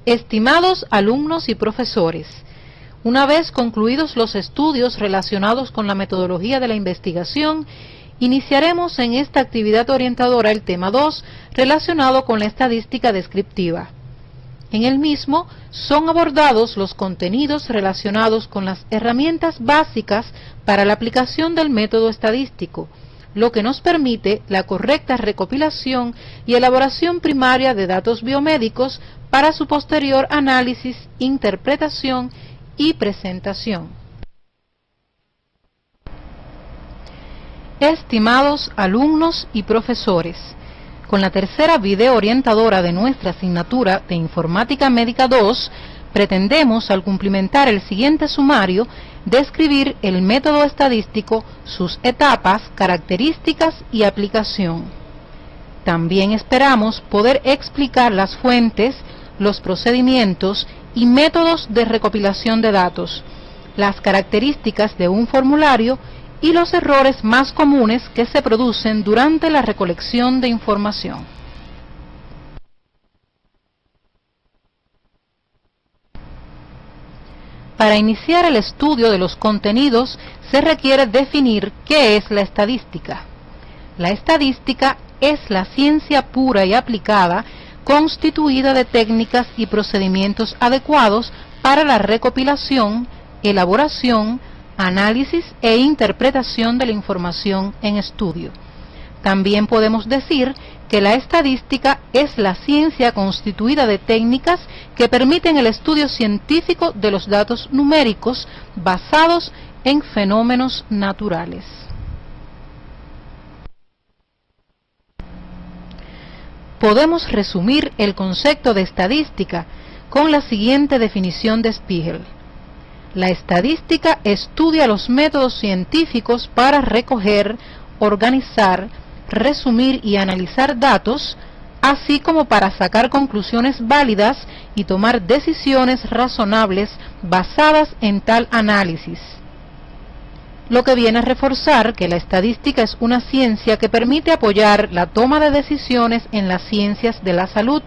Estimados alumnos y profesores, una vez concluidos los estudios relacionados con la metodología de la investigación, iniciaremos en esta actividad orientadora el tema 2 relacionado con la estadística descriptiva. En el mismo son abordados los contenidos relacionados con las herramientas básicas para la aplicación del método estadístico, lo que nos permite la correcta recopilación y elaboración primaria de datos biomédicos para su posterior análisis, interpretación y presentación. Estimados alumnos y profesores, con la tercera video orientadora de nuestra asignatura de Informática Médica 2, pretendemos, al cumplimentar el siguiente sumario, describir el método estadístico, sus etapas, características y aplicación. También esperamos poder explicar las fuentes, los procedimientos y métodos de recopilación de datos, las características de un formulario y los errores más comunes que se producen durante la recolección de información. Para iniciar el estudio de los contenidos se requiere definir qué es la estadística. La estadística es la ciencia pura y aplicada constituida de técnicas y procedimientos adecuados para la recopilación, elaboración, análisis e interpretación de la información en estudio. También podemos decir que la estadística es la ciencia constituida de técnicas que permiten el estudio científico de los datos numéricos basados en fenómenos naturales. Podemos resumir el concepto de estadística con la siguiente definición de Spiegel. La estadística estudia los métodos científicos para recoger, organizar, resumir y analizar datos, así como para sacar conclusiones válidas y tomar decisiones razonables basadas en tal análisis. Lo que viene a reforzar que la estadística es una ciencia que permite apoyar la toma de decisiones en las ciencias de la salud,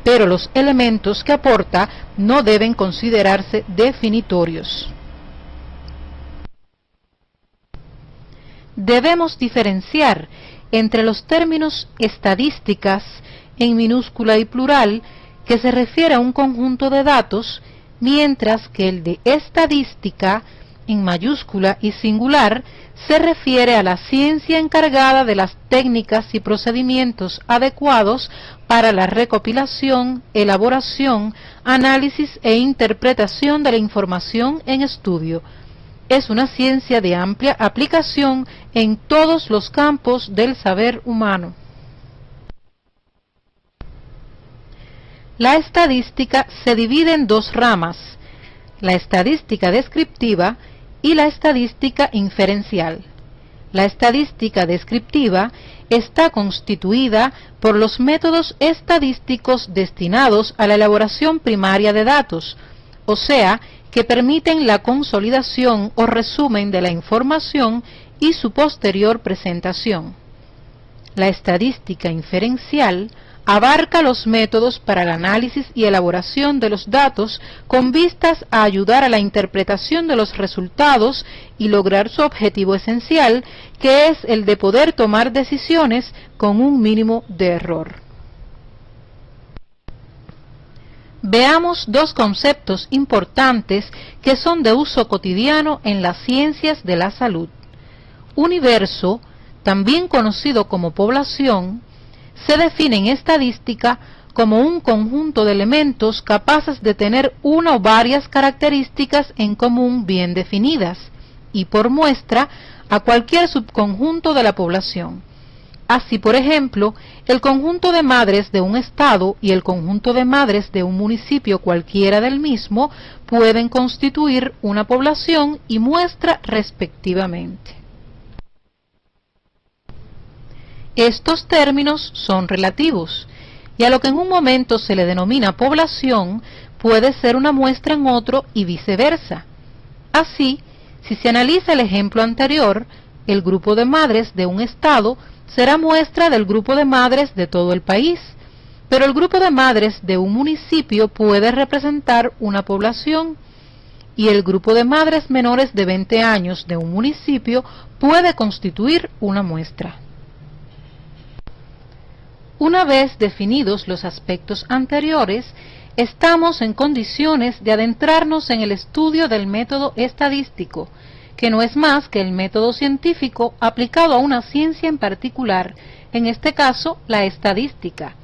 pero los elementos que aporta no deben considerarse definitorios. Debemos diferenciar entre los términos estadísticas en minúscula y plural, que se refiere a un conjunto de datos, mientras que el de estadística en mayúscula y singular se refiere a la ciencia encargada de las técnicas y procedimientos adecuados para la recopilación, elaboración, análisis e interpretación de la información en estudio. Es una ciencia de amplia aplicación en todos los campos del saber humano. La estadística se divide en dos ramas: la estadística descriptiva y la estadística inferencial. La estadística descriptiva está constituida por los métodos estadísticos destinados a la elaboración primaria de datos, o sea, que permiten la consolidación o resumen de la información y su posterior presentación. La estadística inferencial abarca los métodos para el análisis y elaboración de los datos con vistas a ayudar a la interpretación de los resultados y lograr su objetivo esencial, que es el de poder tomar decisiones con un mínimo de error. Veamos dos conceptos importantes que son de uso cotidiano en las ciencias de la salud. Universo, también conocido como población, se define en estadística como un conjunto de elementos capaces de tener una o varias características en común bien definidas, y por muestra a cualquier subconjunto de la población. Así, por ejemplo, el conjunto de madres de un estado y el conjunto de madres de un municipio cualquiera del mismo pueden constituir una población y muestra respectivamente. Estos términos son relativos, y a lo que en un momento se le denomina población puede ser una muestra en otro y viceversa. Así, si se analiza el ejemplo anterior, el grupo de madres de un estado será muestra del grupo de madres de todo el país, pero el grupo de madres de un municipio puede representar una población, y el grupo de madres menores de 20 años de un municipio puede constituir una muestra. Una vez definidos los aspectos anteriores, estamos en condiciones de adentrarnos en el estudio del método estadístico, que no es más que el método científico aplicado a una ciencia en particular, en este caso la estadística.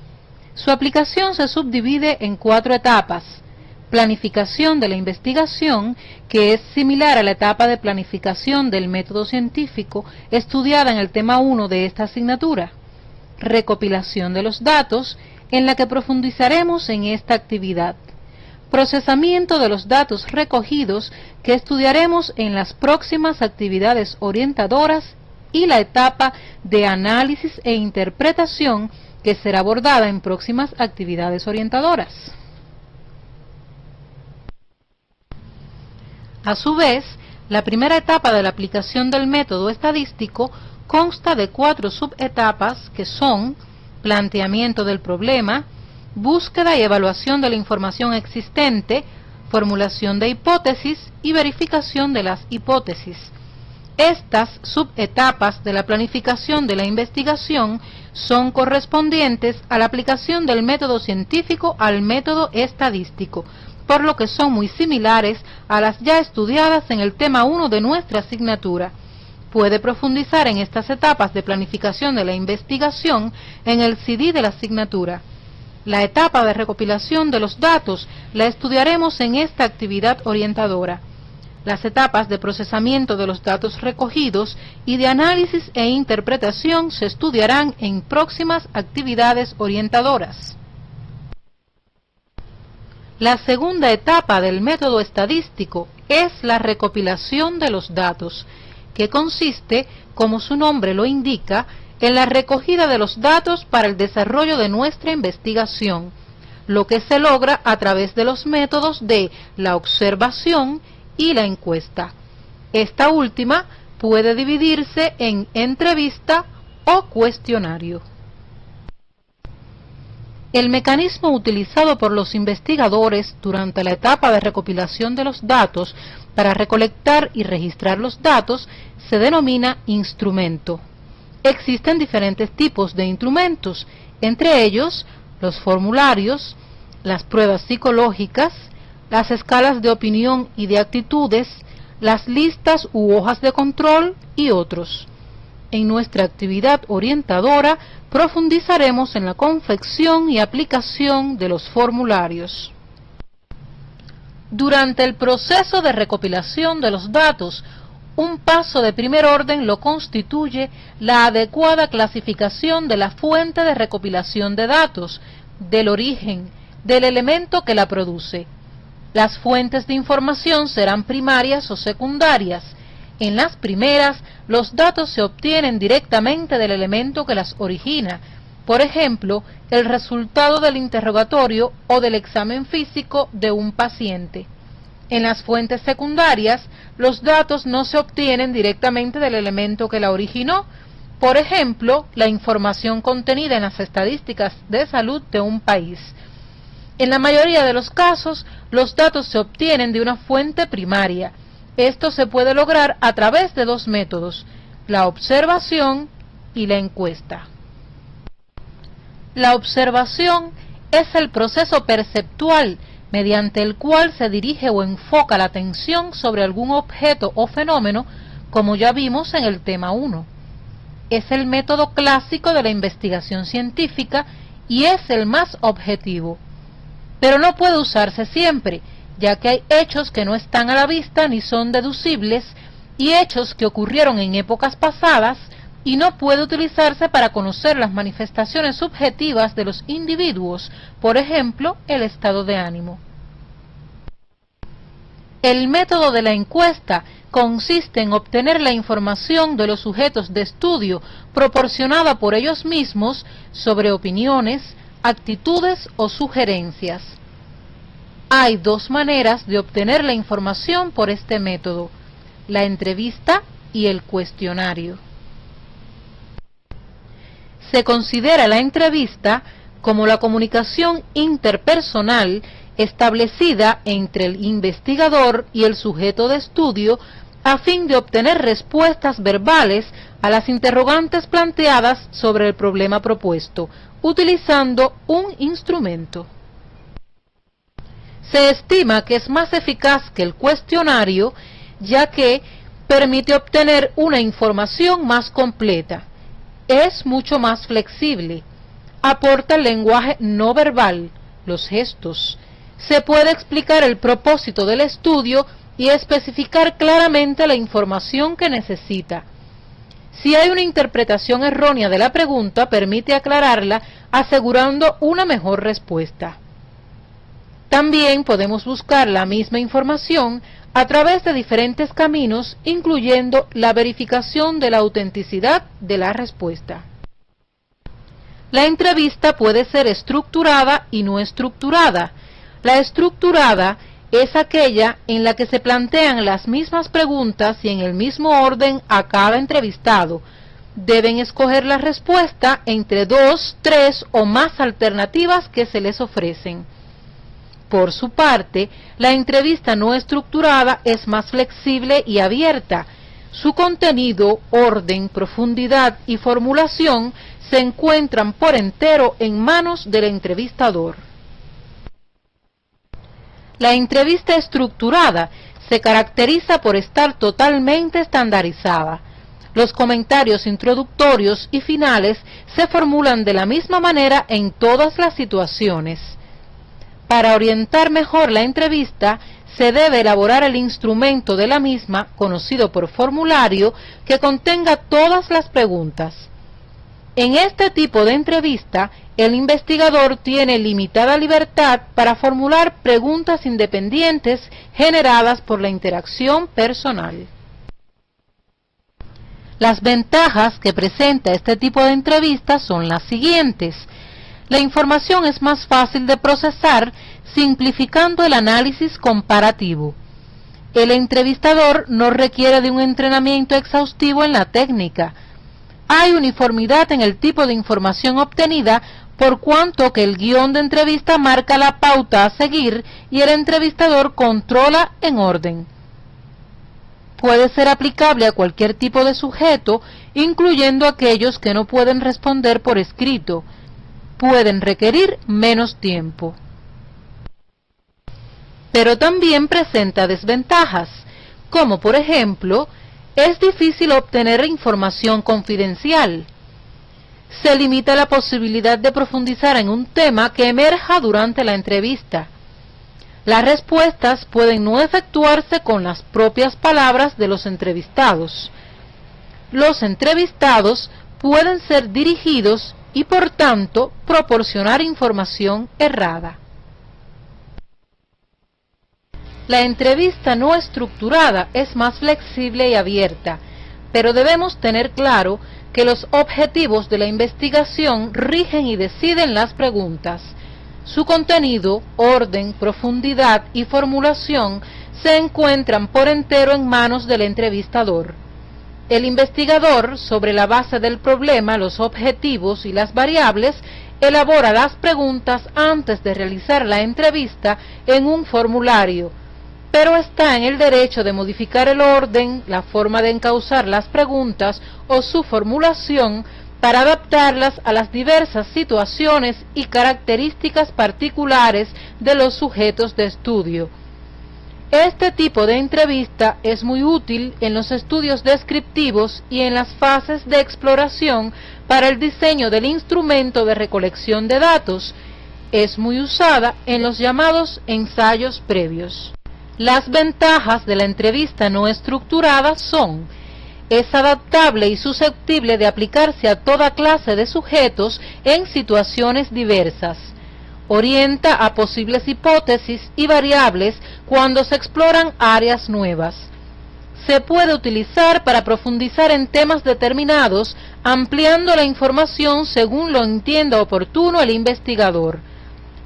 Su aplicación se subdivide en 4 etapas: planificación de la investigación, que es similar a la etapa de planificación del método científico estudiada en el tema 1 de esta asignatura; recopilación de los datos, en la que profundizaremos en esta actividad; procesamiento de los datos recogidos, que estudiaremos en las próximas actividades orientadoras; y la etapa de análisis e interpretación, que será abordada en próximas actividades orientadoras. A su vez, la primera etapa de la aplicación del método estadístico consta de 4 subetapas que son: planteamiento del problema, búsqueda y evaluación de la información existente, formulación de hipótesis y verificación de las hipótesis. Estas subetapas de la planificación de la investigación son correspondientes a la aplicación del método científico al método estadístico, por lo que son muy similares a las ya estudiadas en el tema 1 de nuestra asignatura. Puede profundizar en estas etapas de planificación de la investigación en el CD de la asignatura. La etapa de recopilación de los datos la estudiaremos en esta actividad orientadora. Las etapas de procesamiento de los datos recogidos y de análisis e interpretación se estudiarán en próximas actividades orientadoras. La segunda etapa del método estadístico es la recopilación de los datos, que consiste, como su nombre lo indica, en la recogida de los datos para el desarrollo de nuestra investigación, lo que se logra a través de los métodos de la observación y la encuesta. Esta última puede dividirse en entrevista o cuestionario. El mecanismo utilizado por los investigadores durante la etapa de recopilación de los datos para recolectar y registrar los datos se denomina instrumento. Existen diferentes tipos de instrumentos, entre ellos los formularios, las pruebas psicológicas, las escalas de opinión y de actitudes, las listas u hojas de control y otros. En nuestra actividad orientadora profundizaremos en la confección y aplicación de los formularios. Durante el proceso de recopilación de los datos, un paso de primer orden lo constituye la adecuada clasificación de la fuente de recopilación de datos, del origen, del elemento que la produce. Las fuentes de información serán primarias o secundarias. En las primeras, los datos se obtienen directamente del elemento que las origina, por ejemplo, el resultado del interrogatorio o del examen físico de un paciente. En las fuentes secundarias, los datos no se obtienen directamente del elemento que la originó, por ejemplo, la información contenida en las estadísticas de salud de un país. En la mayoría de los casos, los datos se obtienen de una fuente primaria. Esto se puede lograr a través de 2 métodos, la observación y la encuesta. La observación es el proceso perceptual mediante el cual se dirige o enfoca la atención sobre algún objeto o fenómeno, como ya vimos en el tema 1. Es el método clásico de la investigación científica y es el más objetivo. Pero no puede usarse siempre, ya que hay hechos que no están a la vista ni son deducibles y hechos que ocurrieron en épocas pasadas, y no puede utilizarse para conocer las manifestaciones subjetivas de los individuos, por ejemplo, el estado de ánimo. El método de la encuesta consiste en obtener la información de los sujetos de estudio proporcionada por ellos mismos sobre opiniones, actitudes o sugerencias. Hay dos maneras de obtener la información por este método: la entrevista y el cuestionario. Se considera la entrevista como la comunicación interpersonal establecida entre el investigador y el sujeto de estudio a fin de obtener respuestas verbales a las interrogantes planteadas sobre el problema propuesto, utilizando un instrumento. Se estima que es más eficaz que el cuestionario, ya que permite obtener una información más completa. Es mucho más flexible, aporta el lenguaje no verbal, los gestos, se puede explicar el propósito del estudio y especificar claramente la información que necesita. Si hay una interpretación errónea de la pregunta, permite aclararla, asegurando una mejor respuesta. También podemos buscar la misma información a través de diferentes caminos, incluyendo la verificación de la autenticidad de la respuesta. La entrevista puede ser estructurada y no estructurada. La estructurada es aquella en la que se plantean las mismas preguntas y en el mismo orden a cada entrevistado. Deben escoger la respuesta entre 2, 3 o más alternativas que se les ofrecen. Por su parte, la entrevista no estructurada es más flexible y abierta. Su contenido, orden, profundidad y formulación se encuentran por entero en manos del entrevistador. La entrevista estructurada se caracteriza por estar totalmente estandarizada. Los comentarios introductorios y finales se formulan de la misma manera en todas las situaciones. Para orientar mejor la entrevista, se debe elaborar el instrumento de la misma, conocido por formulario, que contenga todas las preguntas. En este tipo de entrevista, el investigador tiene limitada libertad para formular preguntas independientes generadas por la interacción personal. Las ventajas que presenta este tipo de entrevistas son las siguientes. La información es más fácil de procesar, simplificando el análisis comparativo. El entrevistador no requiere de un entrenamiento exhaustivo en la técnica. Hay uniformidad en el tipo de información obtenida, por cuanto que el guión de entrevista marca la pauta a seguir y el entrevistador controla en orden. Puede ser aplicable a cualquier tipo de sujeto, incluyendo aquellos que no pueden responder por escrito. Pueden requerir menos tiempo. Pero también presenta desventajas, como por ejemplo, es difícil obtener información confidencial. Se limita la posibilidad de profundizar en un tema que emerja durante la entrevista. Las respuestas pueden no efectuarse con las propias palabras de los entrevistados. Los entrevistados pueden ser dirigidos y por tanto proporcionar información errada. La entrevista no estructurada es más flexible y abierta, pero debemos tener claro que los objetivos de la investigación rigen y deciden las preguntas. Su contenido, orden, profundidad y formulación se encuentran por entero en manos del entrevistador. El investigador, sobre la base del problema, los objetivos y las variables, elabora las preguntas antes de realizar la entrevista en un formulario, pero está en el derecho de modificar el orden, la forma de encauzar las preguntas o su formulación para adaptarlas a las diversas situaciones y características particulares de los sujetos de estudio. Este tipo de entrevista es muy útil en los estudios descriptivos y en las fases de exploración para el diseño del instrumento de recolección de datos. Es muy usada en los llamados ensayos previos. Las ventajas de la entrevista no estructurada son: es adaptable y susceptible de aplicarse a toda clase de sujetos en situaciones diversas. Orienta a posibles hipótesis y variables cuando se exploran áreas nuevas. Se puede utilizar para profundizar en temas determinados, ampliando la información según lo entienda oportuno el investigador.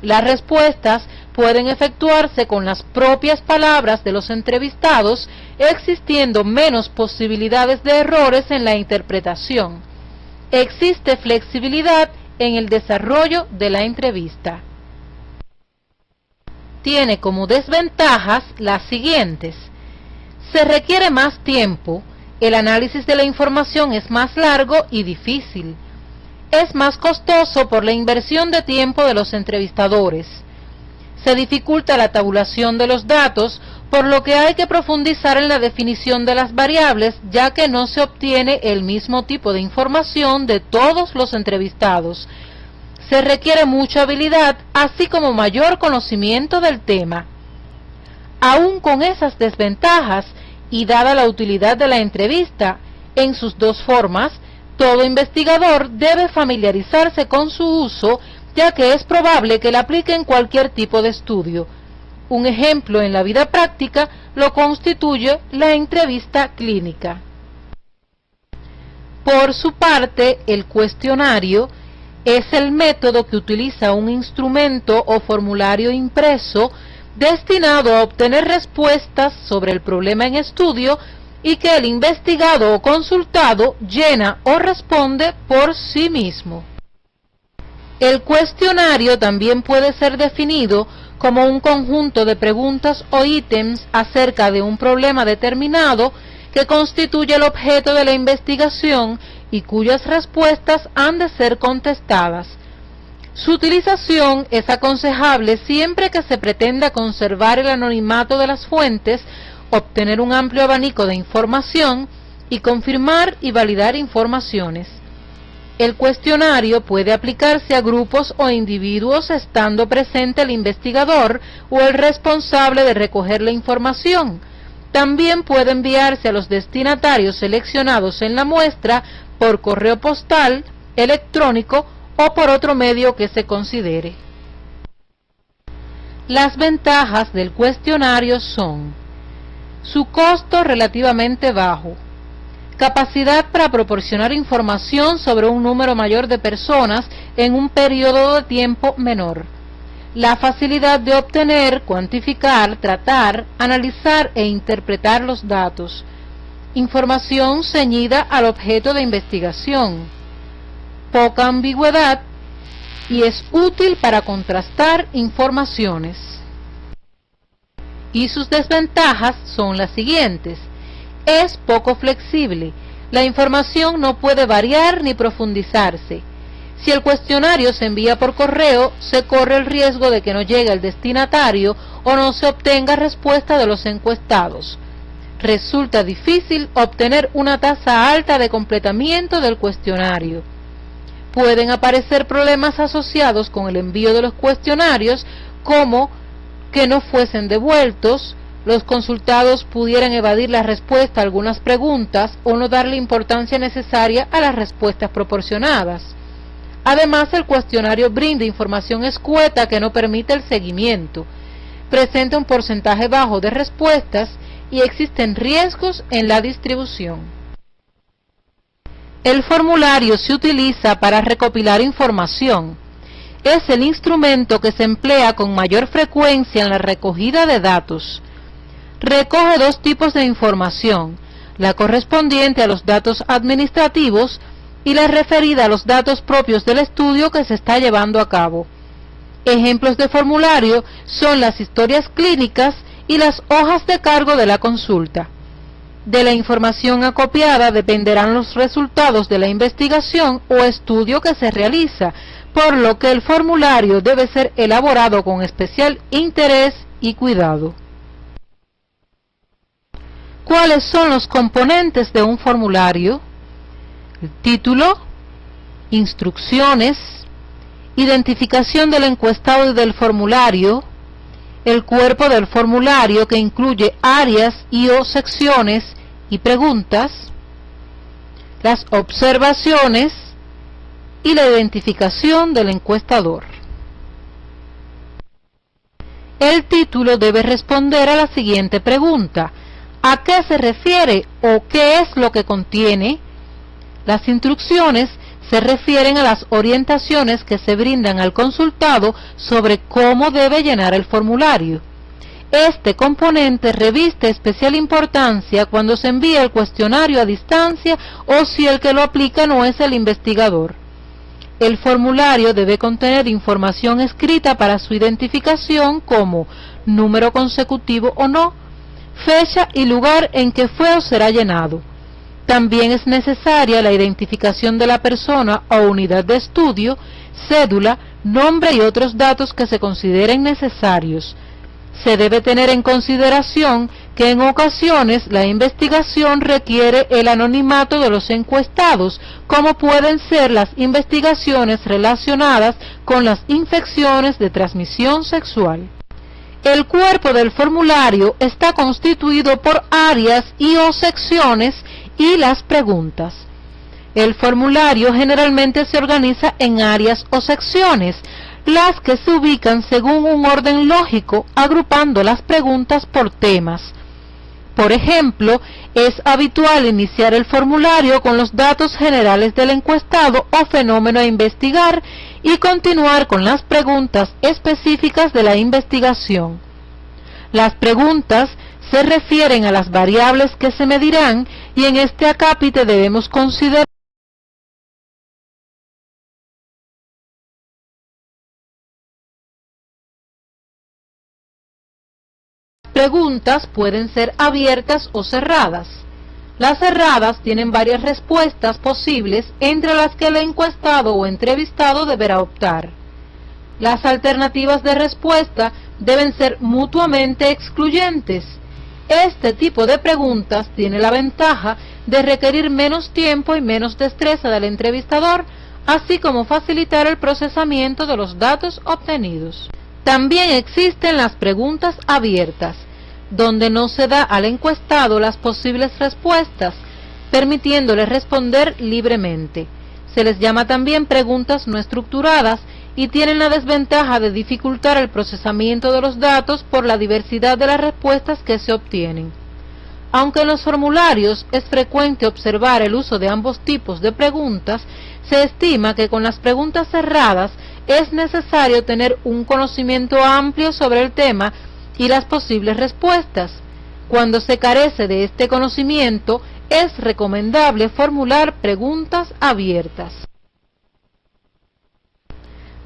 Las respuestas pueden efectuarse con las propias palabras de los entrevistados, existiendo menos posibilidades de errores en la interpretación. Existe flexibilidad en el desarrollo de la entrevista. Tiene como desventajas las siguientes: se requiere más tiempo, el análisis de la información es más largo y difícil. Es más costoso por la inversión de tiempo de los entrevistadores. Se dificulta la tabulación de los datos, por lo que hay que profundizar en la definición de las variables, ya que no se obtiene el mismo tipo de información de todos los entrevistados. Se requiere mucha habilidad, así como mayor conocimiento del tema. Aún con esas desventajas, y dada la utilidad de la entrevista en sus dos formas, todo investigador debe familiarizarse con su uso, ya que es probable que la aplique en cualquier tipo de estudio. Un ejemplo en la vida práctica lo constituye la entrevista clínica. Por su parte, el cuestionario es el método que utiliza un instrumento o formulario impreso destinado a obtener respuestas sobre el problema en estudio y que el investigado o consultado llena o responde por sí mismo. El cuestionario también puede ser definido como un conjunto de preguntas o ítems acerca de un problema determinado que constituye el objeto de la investigación y cuyas respuestas han de ser contestadas. Su utilización es aconsejable siempre que se pretenda conservar el anonimato de las fuentes, obtener un amplio abanico de información y confirmar y validar informaciones. El cuestionario puede aplicarse a grupos o individuos estando presente el investigador o el responsable de recoger la información. También puede enviarse a los destinatarios seleccionados en la muestra por correo postal, electrónico o por otro medio que se considere. Las ventajas del cuestionario son: su costo relativamente bajo, capacidad para proporcionar información sobre un número mayor de personas en un periodo de tiempo menor, la facilidad de obtener, cuantificar, tratar, analizar e interpretar los datos, información ceñida al objeto de investigación, poca ambigüedad y es útil para contrastar informaciones. Y sus desventajas son las siguientes: es poco flexible, la información no puede variar ni profundizarse. Si el cuestionario se envía por correo, se corre el riesgo de que no llegue al destinatario o no se obtenga respuesta de los encuestados. Resulta difícil obtener una tasa alta de completamiento del cuestionario. Pueden aparecer problemas asociados con el envío de los cuestionarios, como que no fuesen devueltos, los consultados pudieran evadir la respuesta a algunas preguntas o no darle importancia necesaria a las respuestas proporcionadas. Además, el cuestionario brinda información escueta que no permite el seguimiento, presenta un porcentaje bajo de respuestas y existen riesgos en la distribución. El formulario se utiliza para recopilar información. Es el instrumento que se emplea con mayor frecuencia en la recogida de datos. Recoge dos tipos de información: la correspondiente a los datos administrativos y la referida a los datos propios del estudio que se está llevando a cabo. Ejemplos de formulario son las historias clínicas y las hojas de cargo de la consulta. De la información acopiada dependerán los resultados de la investigación o estudio que se realiza, por lo que el formulario debe ser elaborado con especial interés y cuidado. ¿Cuáles son los componentes de un formulario? El título, instrucciones, identificación del encuestado y del formulario, el cuerpo del formulario que incluye áreas y o secciones y preguntas, las observaciones y la identificación del encuestador. El título debe responder a la siguiente pregunta: ¿a qué se refiere o qué es lo que contiene? Las instrucciones se refieren a las orientaciones que se brindan al consultado sobre cómo debe llenar el formulario. Este componente reviste especial importancia cuando se envía el cuestionario a distancia o si el que lo aplica no es el investigador. El formulario debe contener información escrita para su identificación como número consecutivo o no, fecha y lugar en que fue o será llenado. También es necesaria la identificación de la persona o unidad de estudio, cédula, nombre y otros datos que se consideren necesarios. Se debe tener en consideración que en ocasiones la investigación requiere el anonimato de los encuestados, como pueden ser las investigaciones relacionadas con las infecciones de transmisión sexual. El cuerpo del formulario está constituido por áreas y o secciones y las preguntas. El formulario generalmente se organiza en áreas o secciones, las que se ubican según un orden lógico, agrupando las preguntas por temas. Por ejemplo, es habitual iniciar el formulario con los datos generales del encuestado o fenómeno a investigar y continuar con las preguntas específicas de la investigación. Las preguntas se refieren a las variables que se medirán y en este acápite debemos considerar preguntas pueden ser abiertas o cerradas. Las cerradas tienen varias respuestas posibles entre las que el encuestado o entrevistado deberá optar. Las alternativas de respuesta deben ser mutuamente excluyentes. Este tipo de preguntas tiene la ventaja de requerir menos tiempo y menos destreza del entrevistador, así como facilitar el procesamiento de los datos obtenidos. También existen las preguntas abiertas, donde no se da al encuestado las posibles respuestas, permitiéndole responder libremente. Se les llama también preguntas no estructuradas y tienen la desventaja de dificultar el procesamiento de los datos por la diversidad de las respuestas que se obtienen. Aunque en los formularios es frecuente observar el uso de ambos tipos de preguntas, se estima que con las preguntas cerradas es necesario tener un conocimiento amplio sobre el tema y las posibles respuestas. Cuando se carece de este conocimiento, es recomendable formular preguntas abiertas.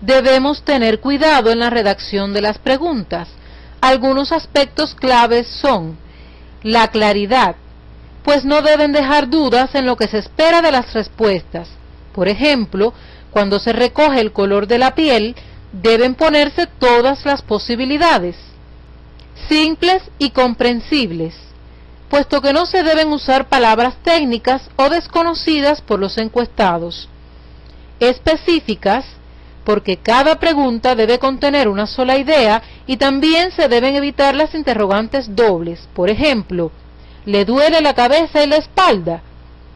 Debemos tener cuidado en la redacción de las preguntas. Algunos aspectos claves son la claridad, pues no deben dejar dudas en lo que se espera de las respuestas. Por ejemplo, cuando se recoge el color de la piel, deben ponerse todas las posibilidades. Simples y comprensibles, puesto que no se deben usar palabras técnicas o desconocidas por los encuestados. Específicas, porque cada pregunta debe contener una sola idea y también se deben evitar las interrogantes dobles. Por ejemplo, ¿le duele la cabeza y la espalda?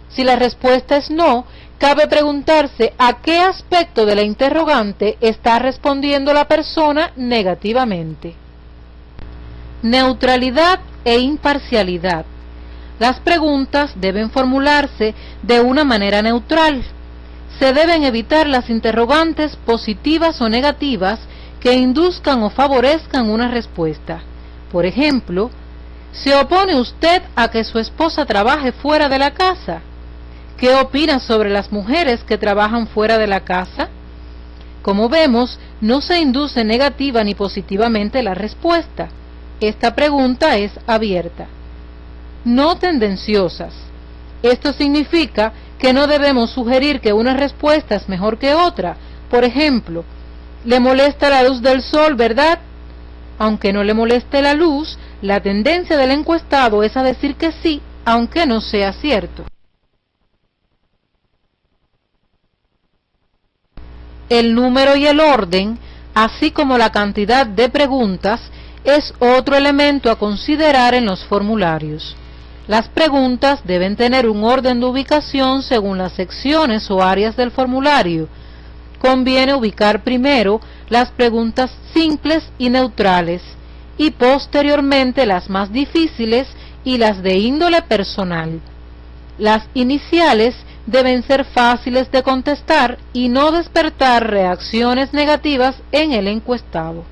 Si la respuesta es no, cabe preguntarse a qué aspecto de la interrogante está respondiendo la persona negativamente. Neutralidad e imparcialidad. Las preguntas deben formularse de una manera neutral. Se deben evitar las interrogantes positivas o negativas que induzcan o favorezcan una respuesta. Por ejemplo, ¿se opone usted a que su esposa trabaje fuera de la casa? ¿Qué opina sobre las mujeres que trabajan fuera de la casa? Como vemos, no se induce negativa ni positivamente la respuesta. Esta pregunta es abierta. no tendenciosas. Esto significa que no debemos sugerir que una respuesta es mejor que otra. Por ejemplo, le molesta la luz del sol, ¿verdad? Aunque no le moleste la luz, la tendencia del encuestado es a decir que sí, aunque no sea cierto. El número y el orden, así como la cantidad de preguntas, es otro elemento a considerar en los formularios. Las preguntas deben tener un orden de ubicación según las secciones o áreas del formulario. Conviene ubicar primero las preguntas simples y neutrales, y posteriormente las más difíciles y las de índole personal. Las iniciales deben ser fáciles de contestar y no despertar reacciones negativas en el encuestado.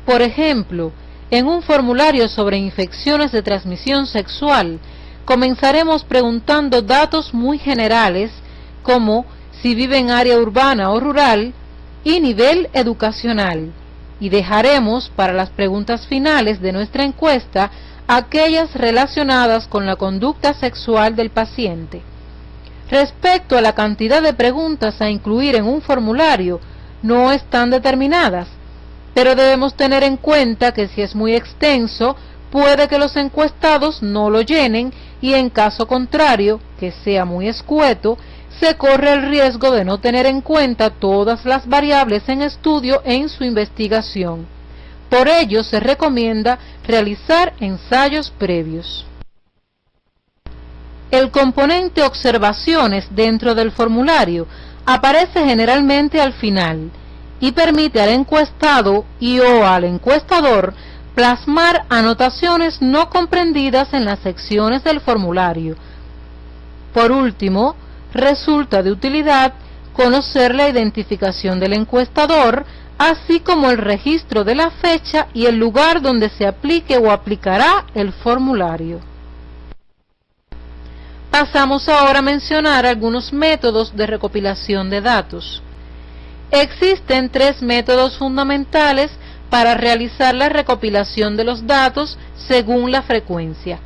Por ejemplo, en un formulario sobre infecciones de transmisión sexual, comenzaremos preguntando datos muy generales como si vive en área urbana o rural y nivel educacional, y dejaremos para las preguntas finales de nuestra encuesta aquellas relacionadas con la conducta sexual del paciente. Respecto a la cantidad de preguntas a incluir en un formulario, no están determinadas, pero debemos tener en cuenta que si es muy extenso, puede que los encuestados no lo llenen y en caso contrario, que sea muy escueto, se corre el riesgo de no tener en cuenta todas las variables en estudio en su investigación. Por ello se recomienda realizar ensayos previos. El componente observaciones dentro del formulario aparece generalmente al final y permite al encuestado y o al encuestador plasmar anotaciones no comprendidas en las secciones del formulario. Por último, resulta de utilidad conocer la identificación del encuestador, así como el registro de la fecha y el lugar donde se aplique o aplicará el formulario. Pasamos ahora a mencionar algunos métodos de recopilación de datos. Existen tres métodos fundamentales para realizar la recopilación de los datos según la frecuencia: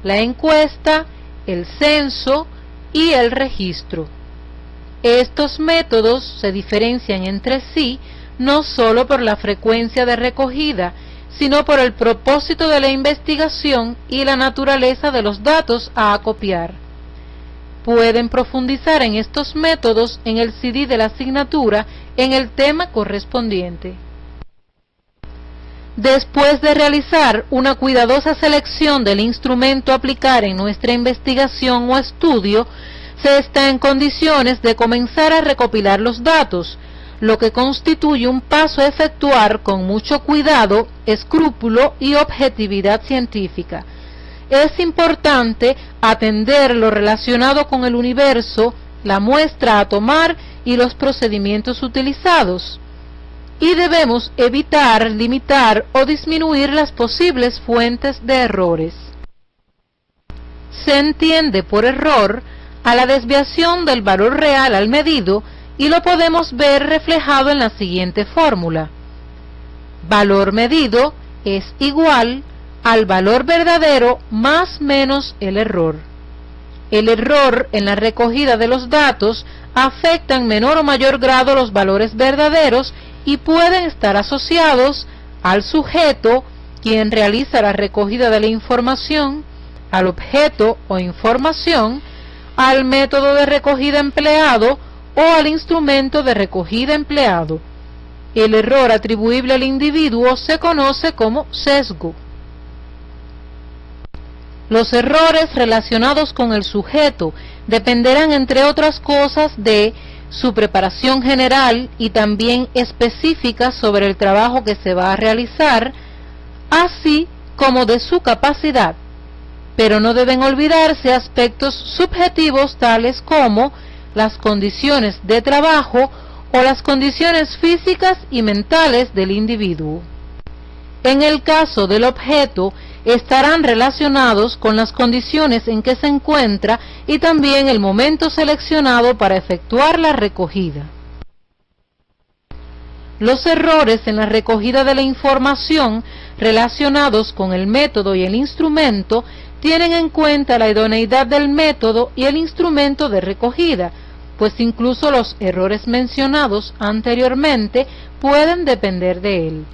la encuesta, el censo y el registro. Estos métodos se diferencian entre sí no solo por la frecuencia de recogida, sino por el propósito de la investigación y la naturaleza de los datos a acopiar. Pueden profundizar en estos métodos en el CD de la asignatura en el tema correspondiente. Después de realizar una cuidadosa selección del instrumento a aplicar en nuestra investigación o estudio, se está en condiciones de comenzar a recopilar los datos, lo que constituye un paso a efectuar con mucho cuidado, escrúpulo y objetividad científica. Es importante atender lo relacionado con el universo, la muestra a tomar y los procedimientos utilizados. Y debemos evitar, limitar o disminuir las posibles fuentes de errores. Se entiende por error a la desviación del valor real al medido y lo podemos ver reflejado en la siguiente fórmula. Valor medido es igual al valor verdadero más menos el error. El error en la recogida de los datos afecta en menor o mayor grado los valores verdaderos y pueden estar asociados al sujeto, quien realiza la recogida de la información, al objeto o información, al método de recogida empleado o al instrumento de recogida empleado. El error atribuible al individuo se conoce como sesgo. Los errores relacionados con el sujeto dependerán, entre otras cosas, de su preparación general y también específica sobre el trabajo que se va a realizar, así como de su capacidad. Pero no deben olvidarse aspectos subjetivos tales como las condiciones de trabajo o las condiciones físicas y mentales del individuo. En el caso del objeto, estarán relacionados con las condiciones en que se encuentra y también el momento seleccionado para efectuar la recogida. Los errores en la recogida de la información relacionados con el método y el instrumento tienen en cuenta la idoneidad del método y el instrumento de recogida, pues incluso los errores mencionados anteriormente pueden depender de él.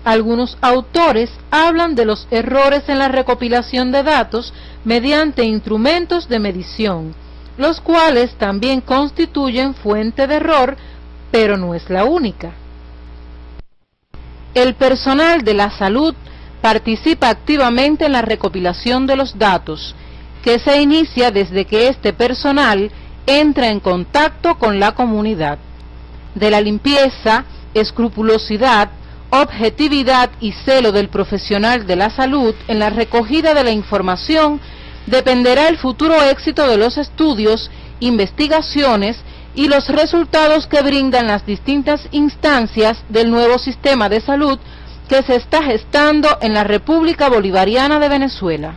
Algunos autores hablan de los errores en la recopilación de datos mediante instrumentos de medición, los cuales también constituyen fuente de error, pero no es la única. El personal de la salud participa activamente en la recopilación de los datos, que se inicia desde que este personal entra en contacto con la comunidad. De la limpieza, escrupulosidad, objetividad y celo del profesional de la salud en la recogida de la información dependerá el futuro éxito de los estudios, investigaciones y los resultados que brindan las distintas instancias del nuevo sistema de salud que se está gestando en la República Bolivariana de Venezuela.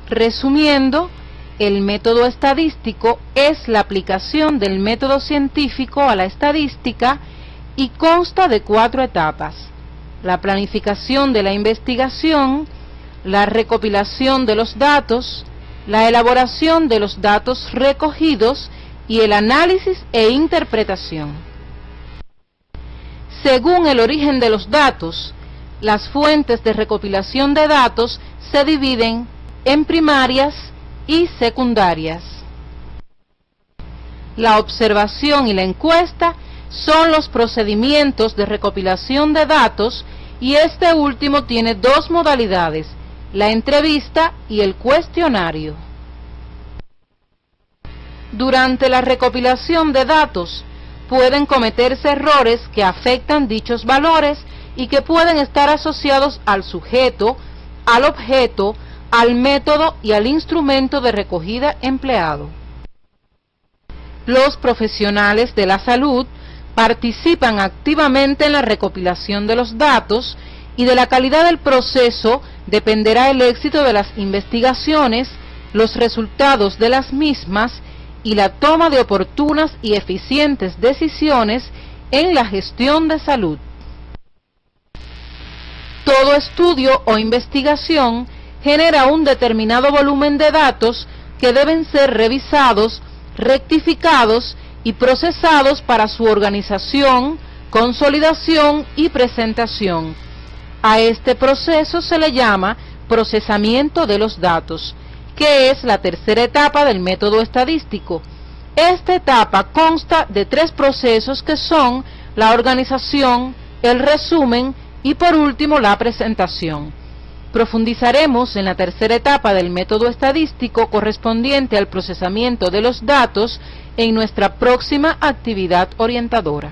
Resumiendo, el método estadístico es la aplicación del método científico a la estadística y consta de 4 etapas: la planificación de la investigación, la recopilación de los datos, la elaboración de los datos recogidos y el análisis e interpretación. Según el origen de los datos, las fuentes de recopilación de datos se dividen en primarias y secundarias. La observación y la encuesta son los procedimientos de recopilación de datos y este último tiene 2 modalidades: la entrevista y el cuestionario. Durante la recopilación de datos pueden cometerse errores que afectan dichos valores y que pueden estar asociados al sujeto, al objeto, al método y al instrumento de recogida empleado. Los profesionales de la salud participan activamente en la recopilación de los datos y de la calidad del proceso dependerá el éxito de las investigaciones, los resultados de las mismas y la toma de oportunas y eficientes decisiones en la gestión de salud. Todo estudio o investigación genera un determinado volumen de datos que deben ser revisados, rectificados y procesados para su organización, consolidación y presentación. A este proceso se le llama procesamiento de los datos, que es la tercera etapa del método estadístico. Esta etapa consta de 3 procesos que son la organización, el resumen y por último la presentación. Profundizaremos en la tercera etapa del método estadístico correspondiente al procesamiento de los datos en nuestra próxima actividad orientadora.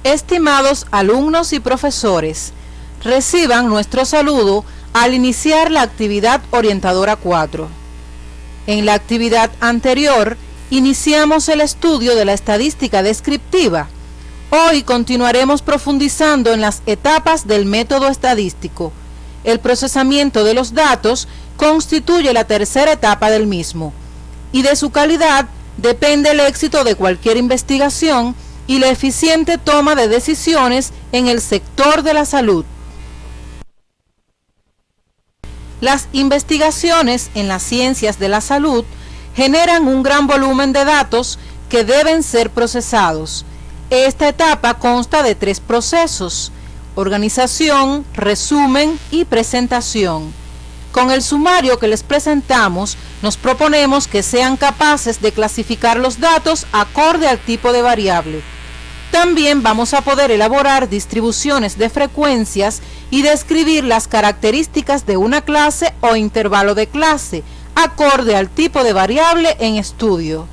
Estimados alumnos y profesores, reciban nuestro saludo al iniciar la actividad orientadora 4. En la actividad anterior iniciamos el estudio de la estadística descriptiva. Hoy continuaremos profundizando en las etapas del método estadístico. El procesamiento de los datos constituye la tercera etapa del mismo, y de su calidad depende el éxito de cualquier investigación y la eficiente toma de decisiones en el sector de la salud. Las investigaciones en las ciencias de la salud generan un gran volumen de datos que deben ser procesados. Esta etapa consta de 3 procesos: organización, resumen y presentación. Con el sumario que les presentamos, nos proponemos que sean capaces de clasificar los datos acorde al tipo de variable. También vamos a poder elaborar distribuciones de frecuencias y describir las características de una clase o intervalo de clase, acorde al tipo de variable en estudio.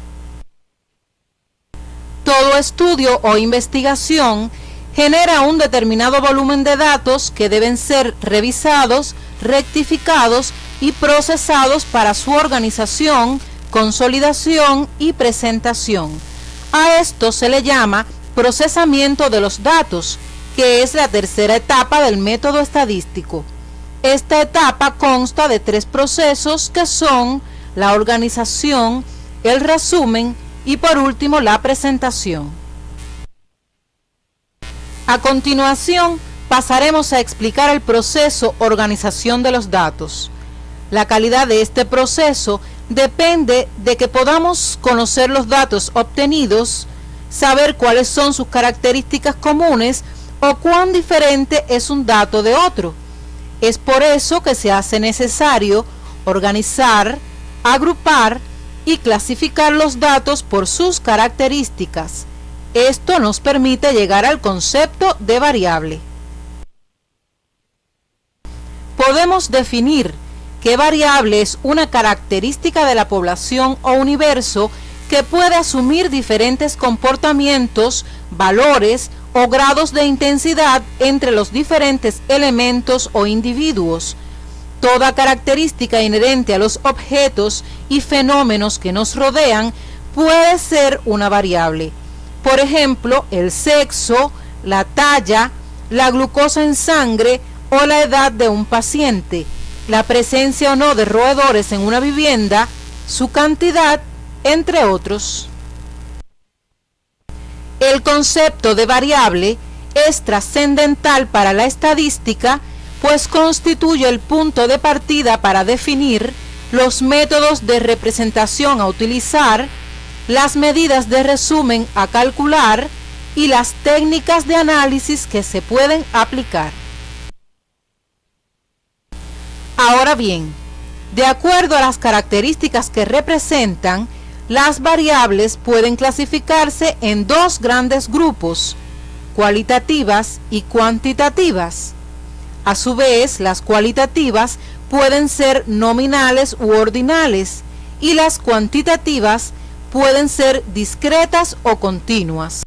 Todo estudio o investigación genera un determinado volumen de datos que deben ser revisados, rectificados y procesados para su organización, consolidación y presentación. A esto se le llama procesamiento de los datos, que es la tercera etapa del método estadístico. Esta etapa consta de 3 procesos que son la organización, el resumen y por último la presentación. A continuación pasaremos a explicar el proceso organización de los datos. La calidad de este proceso depende de que podamos conocer los datos obtenidos, saber cuáles son sus características comunes o cuán diferente es un dato de otro. Es por eso que se hace necesario organizar, agrupar y clasificar los datos por sus características. Esto nos permite llegar al concepto de variable. Podemos definir que variable es una característica de la población o universo que puede asumir diferentes comportamientos, valores o grados de intensidad entre los diferentes elementos o individuos. Toda característica inherente a los objetos y fenómenos que nos rodean puede ser una variable. Por ejemplo, el sexo, la talla, la glucosa en sangre o la edad de un paciente, la presencia o no de roedores en una vivienda, su cantidad, entre otros. El concepto de variable es trascendental para la estadística, pues constituye el punto de partida para definir los métodos de representación a utilizar, las medidas de resumen a calcular y las técnicas de análisis que se pueden aplicar. Ahora bien, de acuerdo a las características que representan, las variables pueden clasificarse en 2 grandes grupos, cualitativas y cuantitativas. A su vez, las cualitativas pueden ser nominales u ordinales y las cuantitativas pueden ser discretas o continuas.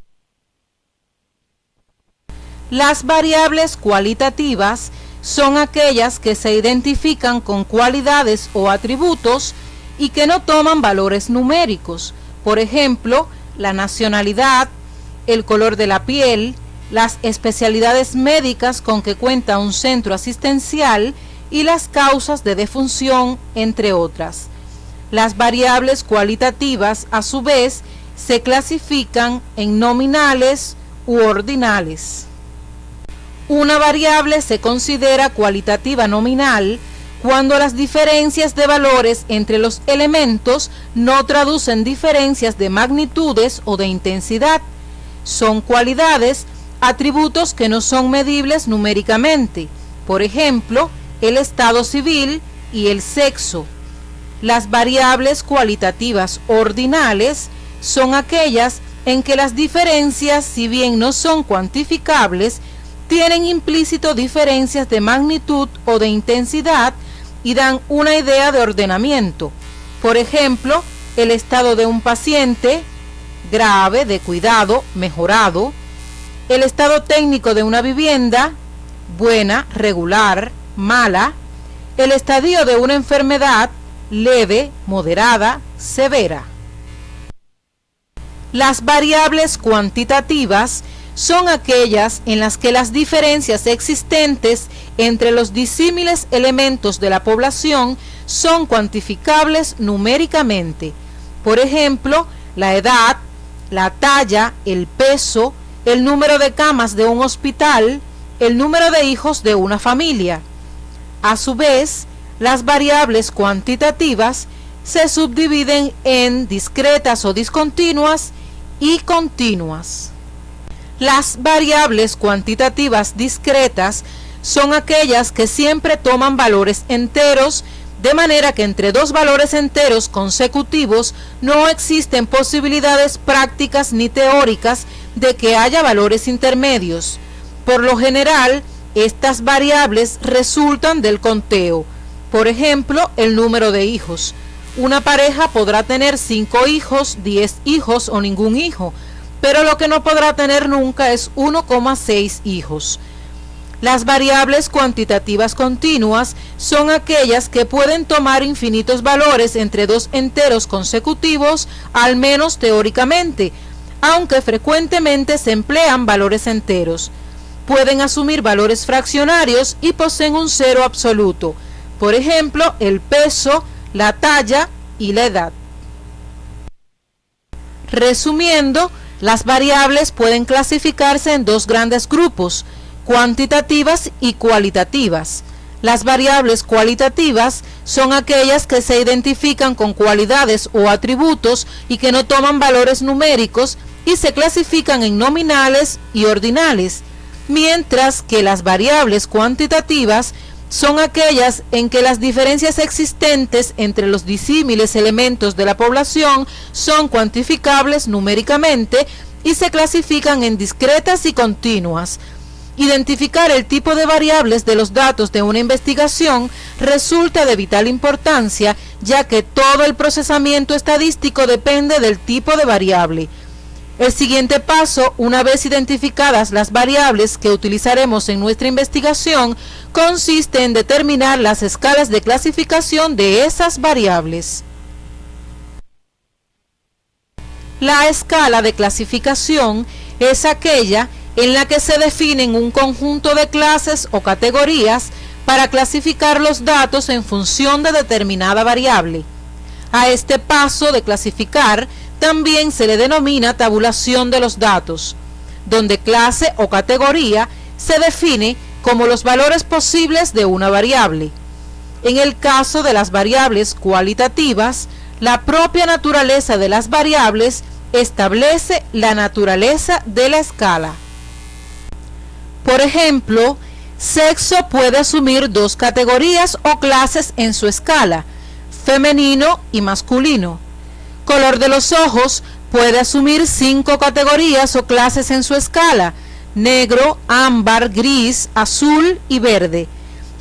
Las variables cualitativas son aquellas que se identifican con cualidades o atributos y que no toman valores numéricos, por ejemplo, la nacionalidad, el color de la piel, las especialidades médicas con que cuenta un centro asistencial y las causas de defunción, entre otras. Las variables cualitativas, a su vez, se clasifican en nominales u ordinales. Una variable se considera cualitativa nominal cuando las diferencias de valores entre los elementos no traducen diferencias de magnitudes o de intensidad. Son cualidades, atributos que no son medibles numéricamente, por ejemplo, el estado civil y el sexo. Las variables cualitativas ordinales son aquellas en que las diferencias, si bien no son cuantificables, tienen implícito diferencias de magnitud o de intensidad y dan una idea de ordenamiento. Por ejemplo, el estado de un paciente, grave, de cuidado, mejorado; el estado técnico de una vivienda, buena, regular, mala; el estadio de una enfermedad, leve, moderada, severa. Las variables cuantitativas son aquellas en las que las diferencias existentes entre los disímiles elementos de la población son cuantificables numéricamente. Por ejemplo, la edad, la talla, el peso, el número de camas de un hospital, el número de hijos de una familia. A su vez, Las variables cuantitativas se subdividen en discretas o discontinuas y continuas. Las variables cuantitativas discretas son aquellas que siempre toman valores enteros, de manera que entre dos valores enteros consecutivos no existen posibilidades prácticas ni teóricas de que haya valores intermedios. Por lo general, estas variables resultan del conteo. Por ejemplo, el número de hijos. Una pareja podrá tener 5 hijos, 10 hijos o ningún hijo, pero lo que no podrá tener nunca es 1,6 hijos. Las variables cuantitativas continuas son aquellas que pueden tomar infinitos valores entre dos enteros consecutivos, al menos teóricamente, aunque frecuentemente se emplean valores enteros. Pueden asumir valores fraccionarios y poseen un cero absoluto. Por ejemplo, el peso, la talla y la edad. Resumiendo, las variables pueden clasificarse en dos grandes grupos, cuantitativas y cualitativas. Las variables cualitativas son aquellas que se identifican con cualidades o atributos y que no toman valores numéricos y se clasifican en nominales y ordinales, mientras que las variables cuantitativas son aquellas en que las diferencias existentes entre los disímiles elementos de la población son cuantificables numéricamente y se clasifican en discretas y continuas. Identificar el tipo de variables de los datos de una investigación resulta de vital importancia, ya que todo el procesamiento estadístico depende del tipo de variable. El siguiente paso, una vez identificadas las variables que utilizaremos en nuestra investigación, consiste en determinar las escalas de clasificación de esas variables. La escala de clasificación es aquella en la que se definen un conjunto de clases o categorías para clasificar los datos en función de determinada variable. A este paso de clasificar también se le denomina tabulación de los datos, donde clase o categoría se define como los valores posibles de una variable. En el caso de las variables cualitativas, la propia naturaleza de las variables establece la naturaleza de la escala. Por ejemplo, sexo puede asumir dos categorías o clases en su escala, femenino y masculino. Color de los ojos puede asumir 5 categorías o clases en su escala, negro, ámbar, gris, azul y verde.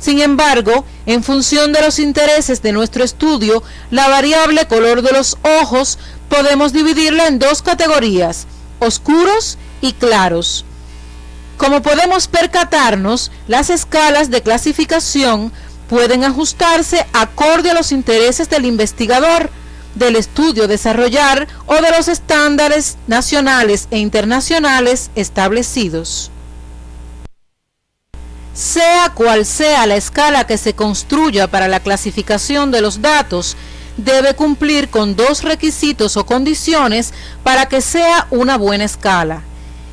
Sin embargo, en función de los intereses de nuestro estudio, la variable color de los ojos podemos dividirla en dos categorías, oscuros y claros. Como podemos percatarnos, las escalas de clasificación pueden ajustarse acorde a los intereses del investigador, del estudio desarrollar o de los estándares nacionales e internacionales establecidos. Sea cual sea la escala que se construya para la clasificación de los datos, debe cumplir con dos requisitos o condiciones para que sea una buena escala: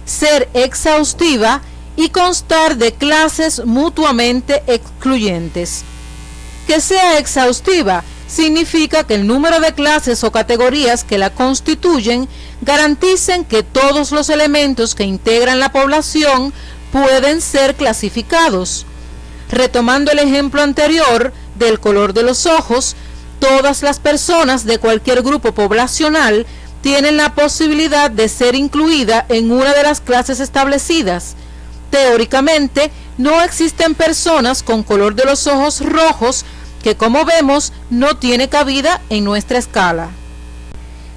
ser exhaustiva y constar de clases mutuamente excluyentes. Que sea exhaustiva significa que el número de clases o categorías que la constituyen garanticen que todos los elementos que integran la población pueden ser clasificados. Retomando el ejemplo anterior del color de los ojos, todas las personas de cualquier grupo poblacional tienen la posibilidad de ser incluida en una de las clases establecidas. Teóricamente, no existen personas con color de los ojos rojos, que como vemos no tiene cabida en nuestra escala.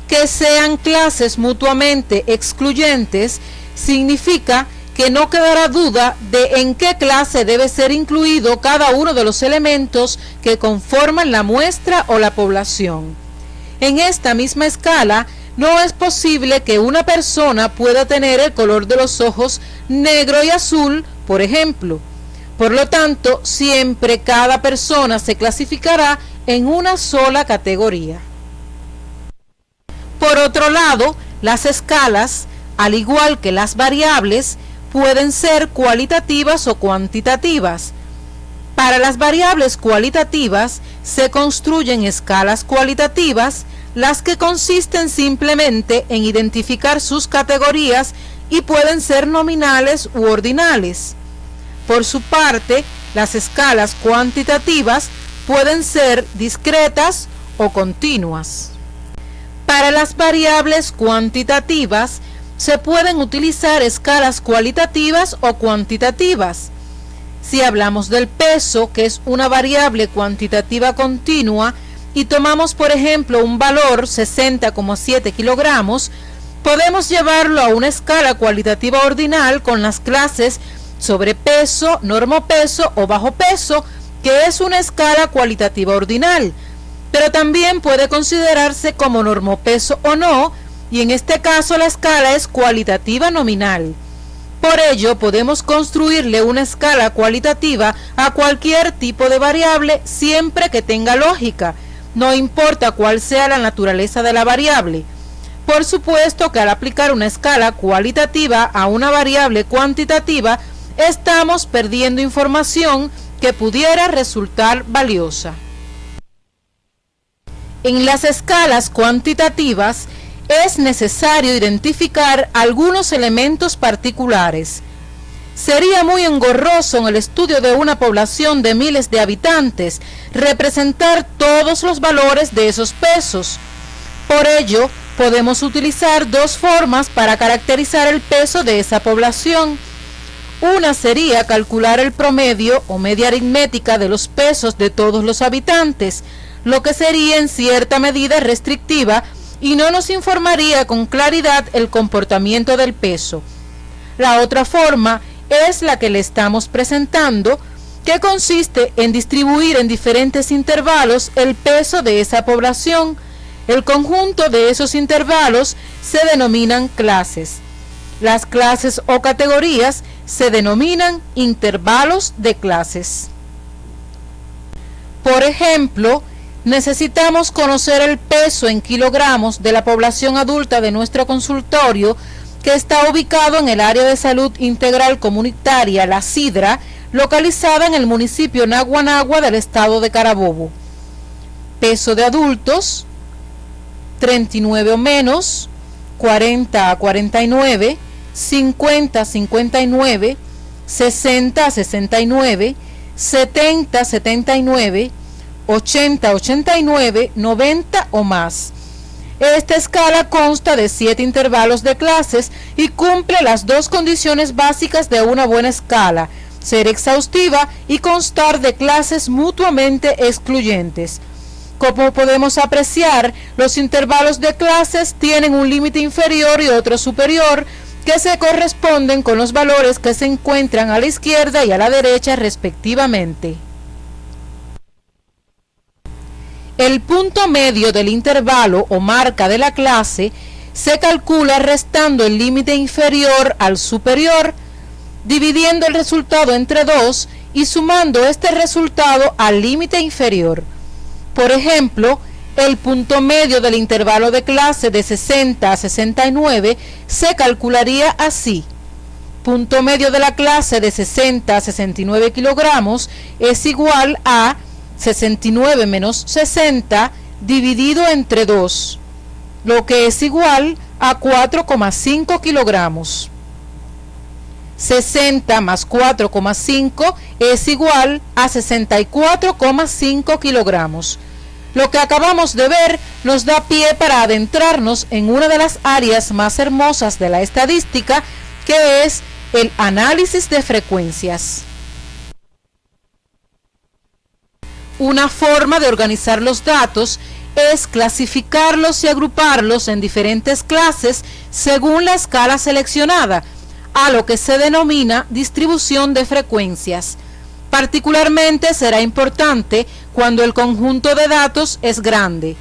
Que sean clases mutuamente excluyentes significa que no quedará duda de en qué clase debe ser incluido cada uno de los elementos que conforman la muestra o la población. En esta misma escala, no es posible que una persona pueda tener el color de los ojos negro y azul, por ejemplo. Por lo tanto, siempre cada persona se clasificará en una sola categoría. Por otro lado, las escalas, al igual que las variables, pueden ser cualitativas o cuantitativas. Para las variables cualitativas se construyen escalas cualitativas, las que consisten simplemente en identificar sus categorías y pueden ser nominales u ordinales. Por su parte, las escalas cuantitativas pueden ser discretas o continuas. Para las variables cuantitativas se pueden utilizar escalas cualitativas o cuantitativas. Si hablamos del peso, que es una variable cuantitativa continua, y tomamos por ejemplo un valor 60,7 kilogramos, podemos llevarlo a una escala cualitativa ordinal con las clases sobrepeso, normopeso o bajo peso, que es una escala cualitativa ordinal, pero también puede considerarse como normopeso o no, y en este caso la escala es cualitativa nominal. Por ello, podemos construirle una escala cualitativa a cualquier tipo de variable siempre que tenga lógica, no importa cuál sea la naturaleza de la variable. Por supuesto que al aplicar una escala cualitativa a una variable cuantitativa, estamos perdiendo información que pudiera resultar valiosa. En las escalas cuantitativas es necesario identificar algunos elementos particulares. Sería muy engorroso en el estudio de una población de miles de habitantes representar todos los valores de esos pesos. Por ello, podemos utilizar dos formas para caracterizar el peso de esa población. Una sería calcular el promedio o media aritmética de los pesos de todos los habitantes, lo que sería en cierta medida restrictiva y no nos informaría con claridad el comportamiento del peso. La otra forma es la que le estamos presentando, que consiste en distribuir en diferentes intervalos el peso de esa población. El conjunto de esos intervalos se denominan clases. Las clases o categorías se denominan intervalos de clases. Por ejemplo, necesitamos conocer el peso en kilogramos de la población adulta de nuestro consultorio, que está ubicado en el área de salud integral comunitaria La Sidra, localizada en el municipio Naguanagua del estado de Carabobo. Peso de adultos: 39 o menos, 40 a 49, 50 a 59, 60 a 69, 70 a 79, 80 a 89, 90 o más. Esta escala consta de 7 intervalos de clases y cumple las dos condiciones básicas de una buena escala: ser exhaustiva y constar de clases mutuamente excluyentes. Como podemos apreciar, los intervalos de clases tienen un límite inferior y otro superior, que se corresponden con los valores que se encuentran a la izquierda y a la derecha respectivamente. El punto medio del intervalo o marca de la clase se calcula restando el límite inferior al superior, dividiendo el resultado entre 2 y sumando este resultado al límite inferior. Por ejemplo, el punto medio del intervalo de clase de 60 a 69 se calcularía así: punto medio de la clase de 60 a 69 kilogramos es igual a 69 menos 60 dividido entre 2, lo que es igual a 4,5 kilogramos. 60 más 4,5 es igual a 64,5 kilogramos. Lo que acabamos de ver nos da pie para adentrarnos en una de las áreas más hermosas de la estadística, que es el análisis de frecuencias. Una forma de organizar los datos es clasificarlos y agruparlos en diferentes clases según la escala seleccionada, a lo que se denomina distribución de frecuencias. Particularmente será importante cuando el conjunto de datos es grande.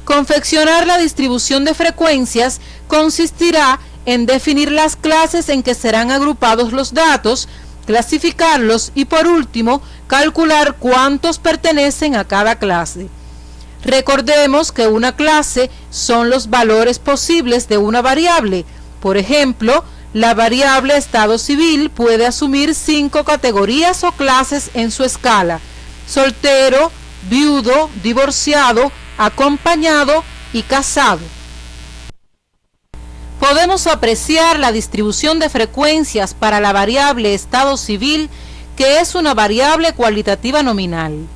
Confeccionar la distribución de frecuencias consistirá en definir las clases en que serán agrupados los datos, clasificarlos y por último calcular cuántos pertenecen a cada clase. Recordemos que una clase son los valores posibles de una variable. Por ejemplo, La variable estado civil puede asumir 5 categorías o clases en su escala: soltero, viudo, divorciado, acompañado y casado. Podemos apreciar la distribución de frecuencias para la variable estado civil, que es una variable cualitativa nominal.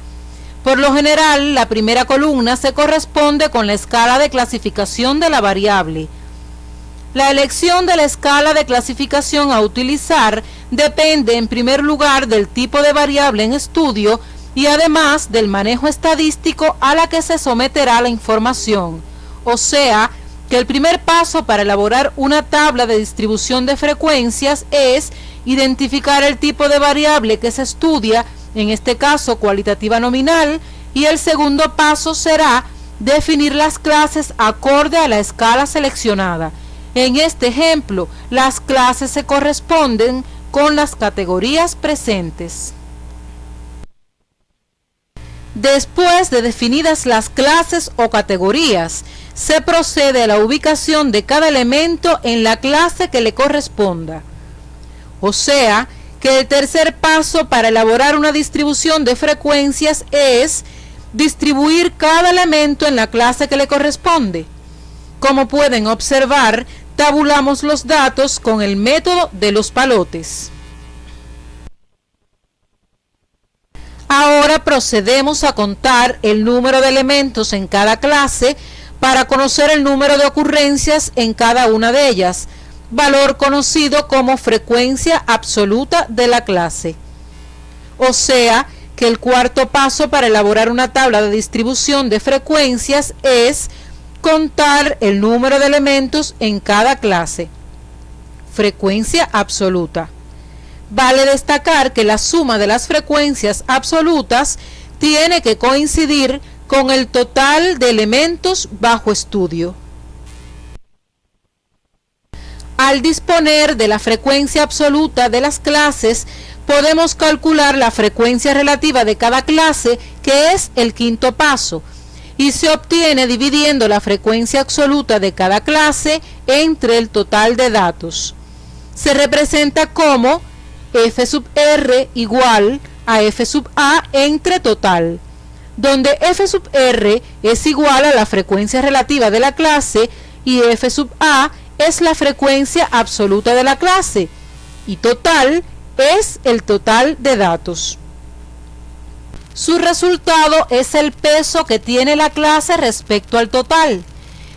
Por lo general, la primera columna se corresponde con la escala de clasificación de la variable. La elección de la escala de clasificación a utilizar depende en primer lugar del tipo de variable en estudio y además del manejo estadístico a la que se someterá la información. O sea, que el primer paso para elaborar una tabla de distribución de frecuencias es identificar el tipo de variable que se estudia, en este caso cualitativa nominal, y el segundo paso será definir las clases acorde a la escala seleccionada. En este ejemplo, las clases se corresponden con las categorías presentes. Después de definidas las clases o categorías, se procede a la ubicación de cada elemento en la clase que le corresponda. O sea, que el tercer paso para elaborar una distribución de frecuencias es distribuir cada elemento en la clase que le corresponde. Como pueden observar, tabulamos los datos con el método de los palotes. Ahora procedemos a contar el número de elementos en cada clase para conocer el número de ocurrencias en cada una de ellas, valor conocido como frecuencia absoluta de la clase. O sea, que el cuarto paso para elaborar una tabla de distribución de frecuencias es contar el número de elementos en cada clase. Frecuencia absoluta. Vale destacar que la suma de las frecuencias absolutas tiene que coincidir con el total de elementos bajo estudio. Al disponer de la frecuencia absoluta de las clases, podemos calcular la frecuencia relativa de cada clase, que es el quinto paso, y se obtiene dividiendo la frecuencia absoluta de cada clase entre el total de datos. Se representa como f sub r igual a f sub a entre total, donde f sub r es igual a la frecuencia relativa de la clase y f sub a es la frecuencia absoluta de la clase, y total es el total de datos. Su resultado es el peso que tiene la clase respecto al total.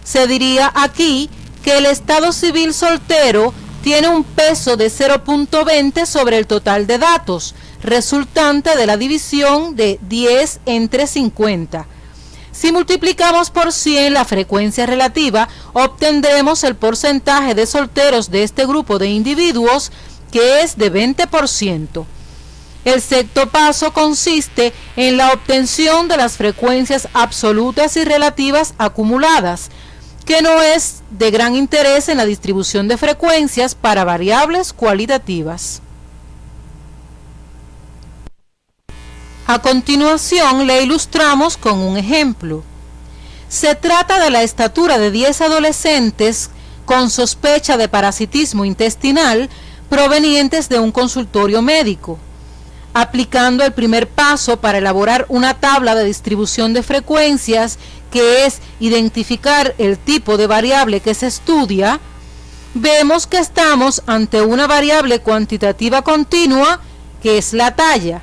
Se diría aquí que el estado civil soltero tiene un peso de 0.20 sobre el total de datos, resultante de la división de 10 entre 50. Si multiplicamos por 100 la frecuencia relativa, obtendremos el porcentaje de solteros de este grupo de individuos, que es de 20%. El sexto paso consiste en la obtención de las frecuencias absolutas y relativas acumuladas, que no es de gran interés en la distribución de frecuencias para variables cualitativas. A continuación le ilustramos con un ejemplo. Se trata de la estatura de 10 adolescentes con sospecha de parasitismo intestinal provenientes de un consultorio médico. Aplicando el primer paso para elaborar una tabla de distribución de frecuencias, que es identificar el tipo de variable que se estudia, vemos que estamos ante una variable cuantitativa continua, que es la talla.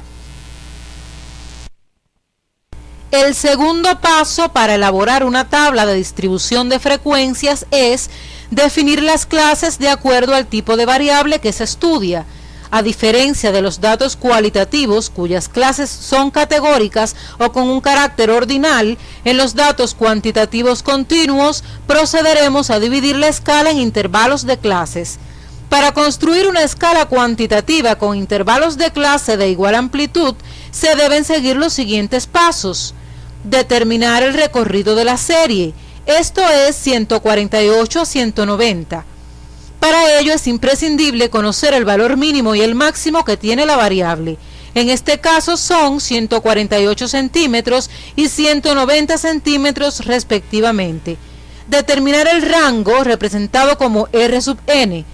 El segundo paso para elaborar una tabla de distribución de frecuencias es definir las clases de acuerdo al tipo de variable que se estudia. A diferencia de los datos cualitativos, cuyas clases son categóricas o con un carácter ordinal, en los datos cuantitativos continuos procederemos a dividir la escala en intervalos de clases. Para construir una escala cuantitativa con intervalos de clase de igual amplitud, se deben seguir los siguientes pasos. Determinar el recorrido de la serie, esto es 148 a 190. Para ello es imprescindible conocer el valor mínimo y el máximo que tiene la variable. En este caso son 148 centímetros y 190 centímetros respectivamente. Determinar el rango representado como R sub n.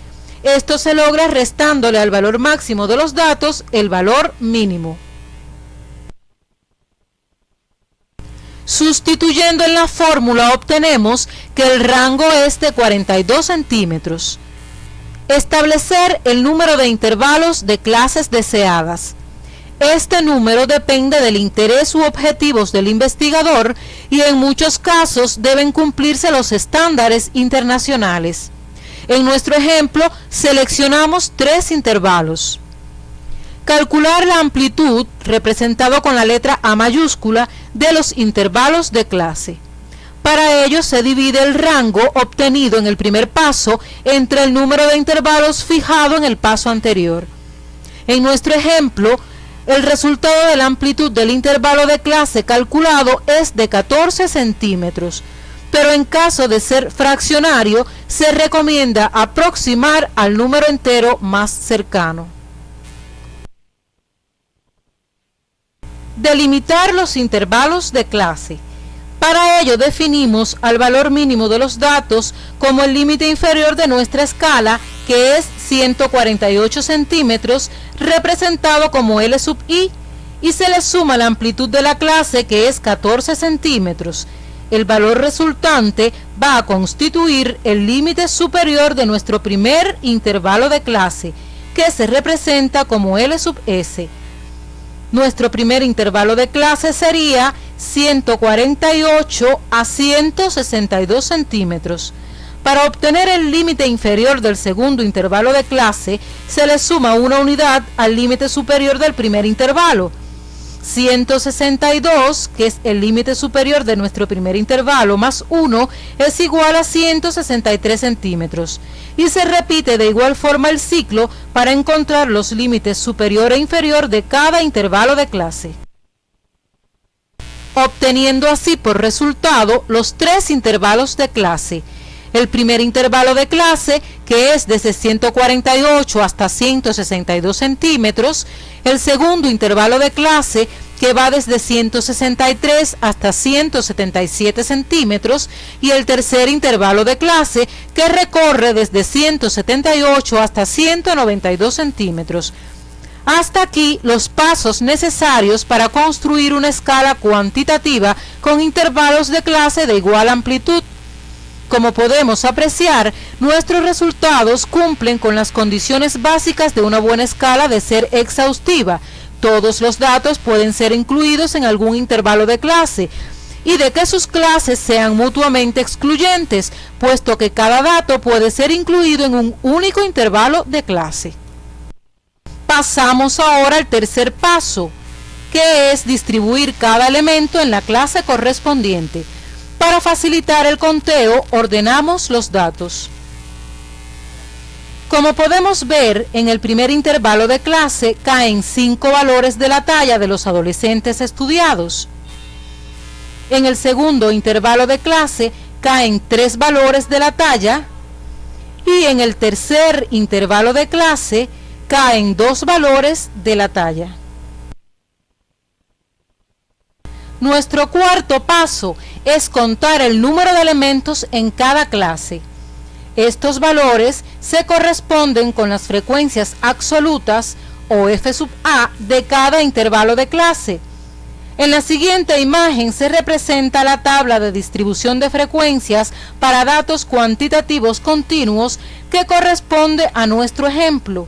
Esto se logra restándole al valor máximo de los datos el valor mínimo. Sustituyendo en la fórmula obtenemos que el rango es de 42 centímetros. Establecer el número de intervalos de clases deseadas. Este número depende del interés u objetivos del investigador y en muchos casos deben cumplirse los estándares internacionales. En nuestro ejemplo, seleccionamos 3 intervalos. Calcular la amplitud, representado con la letra A mayúscula, de los intervalos de clase. Para ello se divide el rango obtenido en el primer paso entre el número de intervalos fijado en el paso anterior. En nuestro ejemplo, el resultado de la amplitud del intervalo de clase calculado es de 14 centímetros, pero en caso de ser fraccionario, se recomienda aproximar al número entero más cercano. Delimitar los intervalos de clase. Para ello definimos al valor mínimo de los datos como el límite inferior de nuestra escala, que es 148 centímetros, representado como L sub i, y se le suma la amplitud de la clase, que es 14 centímetros. El valor resultante va a constituir el límite superior de nuestro primer intervalo de clase, que se representa como L sub s. Nuestro primer intervalo de clase sería 148 a 162 centímetros. Para obtener el límite inferior del segundo intervalo de clase, se le suma una unidad al límite superior del primer intervalo. 162, que es el límite superior de nuestro primer intervalo, más 1 es igual a 163 centímetros. Y se repite de igual forma el ciclo para encontrar los límites superior e inferior de cada intervalo de clase, obteniendo así por resultado los 3 intervalos de clase. El primer intervalo de clase, que es desde 148 hasta 162 centímetros, el segundo intervalo de clase, que va desde 163 hasta 177 centímetros, y el tercer intervalo de clase, que recorre desde 178 hasta 192 centímetros. Hasta aquí los pasos necesarios para construir una escala cuantitativa con intervalos de clase de igual amplitud. Como podemos apreciar, nuestros resultados cumplen con las condiciones básicas de una buena escala de ser exhaustiva. Todos los datos pueden ser incluidos en algún intervalo de clase y de que sus clases sean mutuamente excluyentes, puesto que cada dato puede ser incluido en un único intervalo de clase. Pasamos ahora al tercer paso, que es distribuir cada elemento en la clase correspondiente. Para facilitar el conteo, ordenamos los datos. Como podemos ver, en el primer intervalo de clase caen 5 valores de la talla de los adolescentes estudiados. En el segundo intervalo de clase caen 3 valores de la talla, y en el tercer intervalo de clase caen 2 valores de la talla. Nuestro cuarto paso es contar el número de elementos en cada clase. Estos valores se corresponden con las frecuencias absolutas o f sub a de cada intervalo de clase. En la siguiente imagen se representa la tabla de distribución de frecuencias para datos cuantitativos continuos que corresponde a nuestro ejemplo.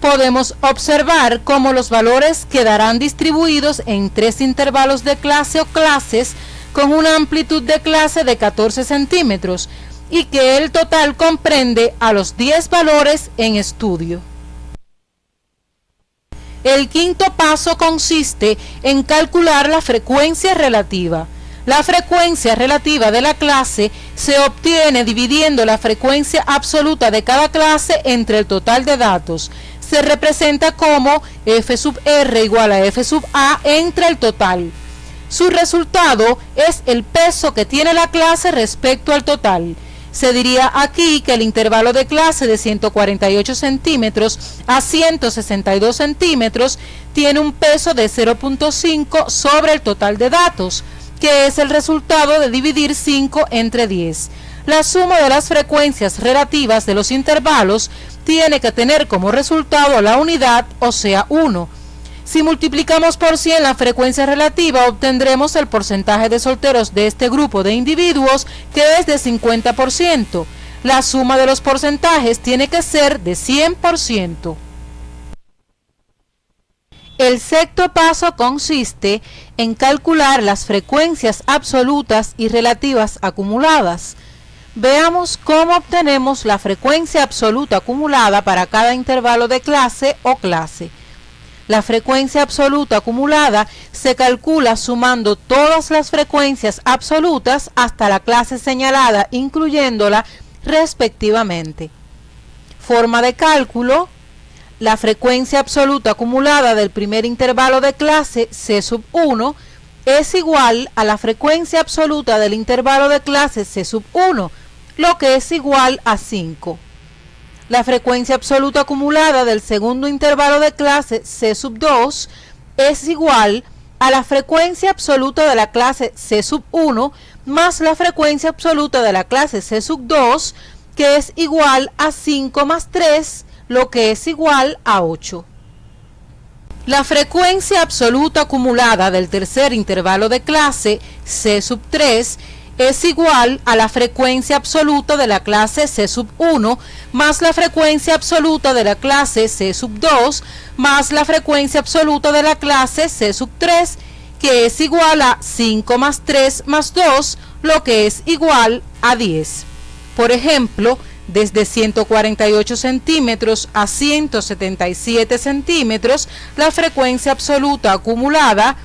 Podemos observar cómo los valores quedarán distribuidos en 3 intervalos de clase o clases con una amplitud de clase de 14 centímetros y que el total comprende a los 10 valores en estudio. El quinto paso consiste en calcular la frecuencia relativa. La frecuencia relativa de la clase se obtiene dividiendo la frecuencia absoluta de cada clase entre el total de datos. Se representa como f sub r igual a f sub a entre el total. Su resultado es el peso que tiene la clase respecto al total. Se diría aquí que el intervalo de clase de 148 centímetros a 162 centímetros tiene un peso de 0.5 sobre el total de datos, que es el resultado de dividir 5 entre 10. la suma de las frecuencias relativas de los intervalos tiene que tener como resultado la unidad, o sea 1. Si multiplicamos por 100 la frecuencia relativa, obtendremos el porcentaje de solteros de este grupo de individuos, que es de 50%. La suma de los porcentajes tiene que ser de 100%. El sexto paso consiste en calcular las frecuencias absolutas y relativas acumuladas. Veamos cómo obtenemos la frecuencia absoluta acumulada para cada intervalo de clase o clase. La frecuencia absoluta acumulada se calcula sumando todas las frecuencias absolutas hasta la clase señalada, incluyéndola respectivamente. Forma de cálculo: la frecuencia absoluta acumulada del primer intervalo de clase C1 es igual a la frecuencia absoluta del intervalo de clase C1, lo que es igual a 5. La frecuencia absoluta acumulada del segundo intervalo de clase C2 es igual a la frecuencia absoluta de la clase C1 más la frecuencia absoluta de la clase C2, que es igual a 5 más 3, lo que es igual a 8. La frecuencia absoluta acumulada del tercer intervalo de clase C3 es igual a la frecuencia absoluta de la clase C1 más la frecuencia absoluta de la clase C2 más la frecuencia absoluta de la clase C3, que es igual a 5 más 3 más 2, lo que es igual a 10. Por ejemplo, desde 148 centímetros a 177 centímetros, la frecuencia absoluta acumulada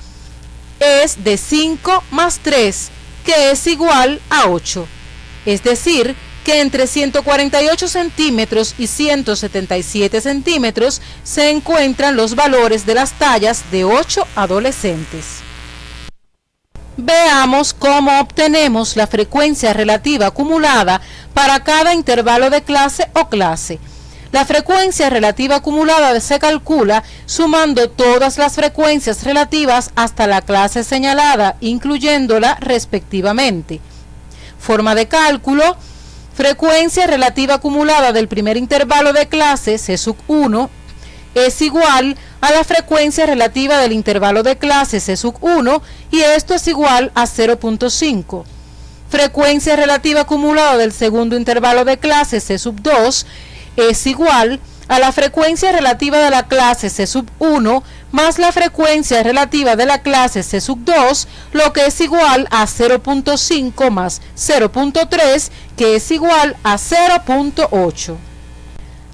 es de 5 más 3, que es igual a 8. Es decir, que entre 148 centímetros y 177 centímetros se encuentran los valores de las tallas de 8 adolescentes. Veamos cómo obtenemos la frecuencia relativa acumulada para cada intervalo de clase o clase. La frecuencia relativa acumulada se calcula sumando todas las frecuencias relativas hasta la clase señalada, incluyéndola respectivamente. Forma de cálculo: frecuencia relativa acumulada del primer intervalo de clase C1 es igual a la frecuencia relativa del intervalo de clase C1, y esto es igual a 0.5. Frecuencia relativa acumulada del segundo intervalo de clase C2 es igual a la frecuencia relativa de la clase C1 más la frecuencia relativa de la clase C2, lo que es igual a 0.5 más 0.3, que es igual a 0.8.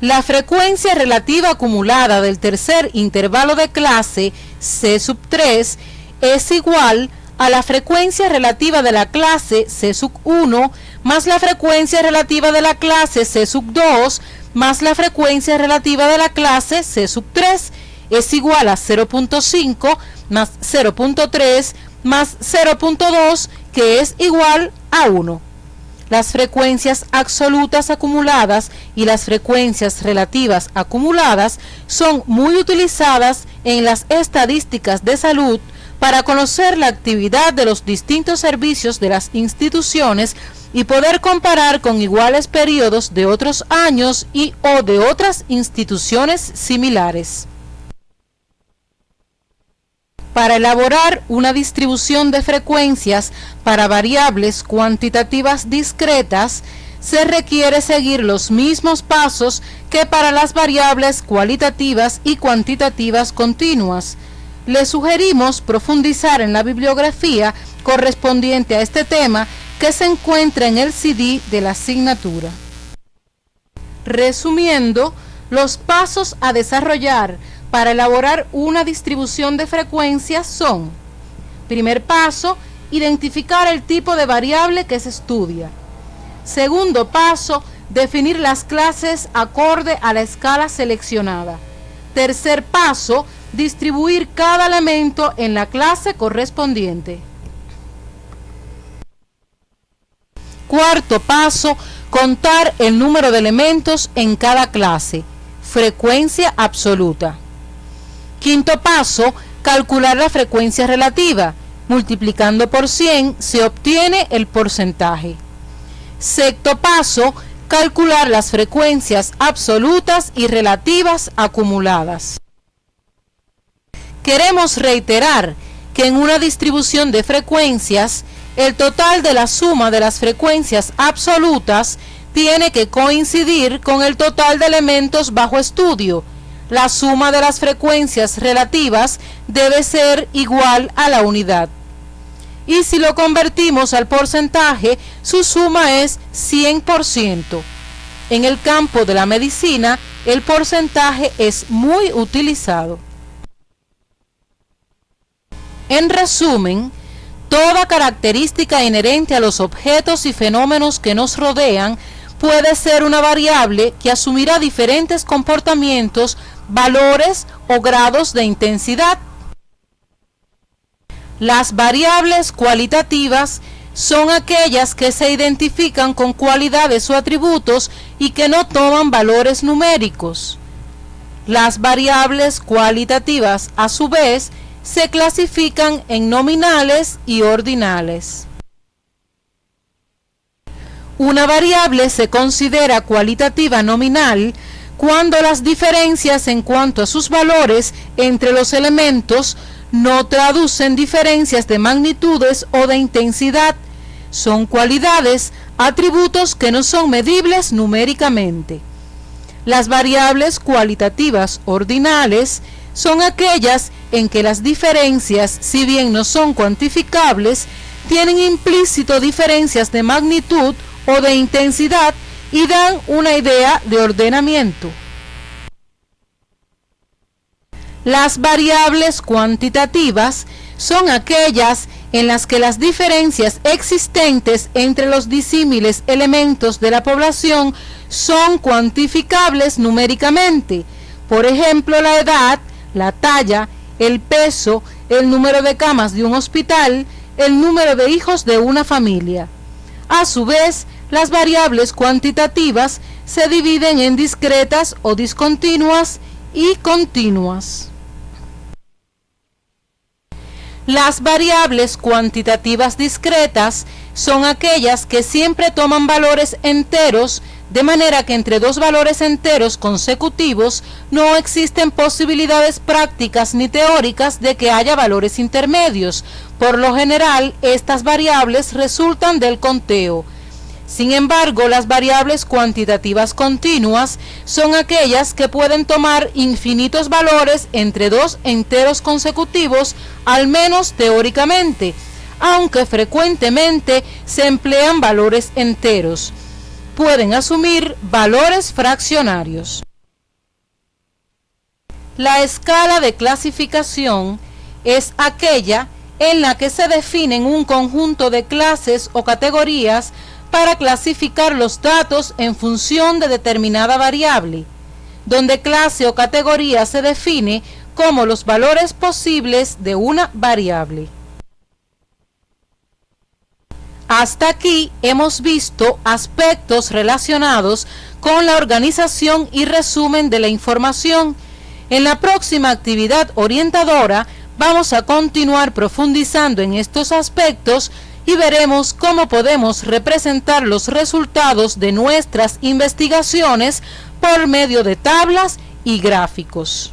La frecuencia relativa acumulada del tercer intervalo de clase C3 es igual a la frecuencia relativa de la clase C1 más la frecuencia relativa de la clase C2 más la frecuencia relativa de la clase C3, es igual a 0.5 más 0.3 más 0.2, que es igual a 1. Las frecuencias absolutas acumuladas y las frecuencias relativas acumuladas son muy utilizadas en las estadísticas de salud para conocer la actividad de los distintos servicios de las instituciones y poder comparar con iguales periodos de otros años y o de otras instituciones similares. Para elaborar una distribución de frecuencias para variables cuantitativas discretas, se requiere seguir los mismos pasos que para las variables cualitativas y cuantitativas continuas. Le sugerimos profundizar en la bibliografía correspondiente a este tema, que se encuentra en el CD de la asignatura. Resumiendo, los pasos a desarrollar para elaborar una distribución de frecuencias son: primer paso, identificar el tipo de variable que se estudia. Segundo paso, definir las clases acorde a la escala seleccionada. Tercer paso, distribuir cada elemento en la clase correspondiente. Cuarto paso, contar el número de elementos en cada clase, frecuencia absoluta. Quinto paso, calcular la frecuencia relativa. Multiplicando por 100 se obtiene el porcentaje. Sexto paso, calcular las frecuencias absolutas y relativas acumuladas. Queremos reiterar que en una distribución de frecuencias, el total de la suma de las frecuencias absolutas tiene que coincidir con el total de elementos bajo estudio. La suma de las frecuencias relativas debe ser igual a la unidad. Y si lo convertimos al porcentaje, su suma es 100%. En el campo de la medicina, el porcentaje es muy utilizado. En resumen, toda característica inherente a los objetos y fenómenos que nos rodean puede ser una variable que asumirá diferentes comportamientos, valores o grados de intensidad. Las variables cualitativas son aquellas que se identifican con cualidades o atributos y que no toman valores numéricos. Las variables cualitativas, a su vez, se clasifican en nominales y ordinales. Una variable se considera cualitativa nominal cuando las diferencias en cuanto a sus valores entre los elementos no traducen diferencias de magnitudes o de intensidad. Son cualidades, atributos que no son medibles numéricamente. Las variables cualitativas ordinales son aquellas en que las diferencias, si bien no son cuantificables, tienen implícito diferencias de magnitud o de intensidad y dan una idea de ordenamiento. Las variables cuantitativas son aquellas en las que las diferencias existentes entre los disímiles elementos de la población son cuantificables numéricamente. Por ejemplo, la edad, la talla, el peso, el número de camas de un hospital, el número de hijos de una familia. A su vez, las variables cuantitativas se dividen en discretas o discontinuas y continuas. Las variables cuantitativas discretas son aquellas que siempre toman valores enteros, de manera que entre dos valores enteros consecutivos no existen posibilidades prácticas ni teóricas de que haya valores intermedios. Por lo general, estas variables resultan del conteo. Sin embargo, las variables cuantitativas continuas son aquellas que pueden tomar infinitos valores entre dos enteros consecutivos, al menos teóricamente, aunque frecuentemente se emplean valores enteros. Pueden asumir valores fraccionarios. La escala de clasificación es aquella en la que se definen un conjunto de clases o categorías para clasificar los datos en función de determinada variable, donde clase o categoría se define como los valores posibles de una variable. Hasta aquí hemos visto aspectos relacionados con la organización y resumen de la información. En la próxima actividad orientadora vamos a continuar profundizando en estos aspectos y veremos cómo podemos representar los resultados de nuestras investigaciones por medio de tablas y gráficos.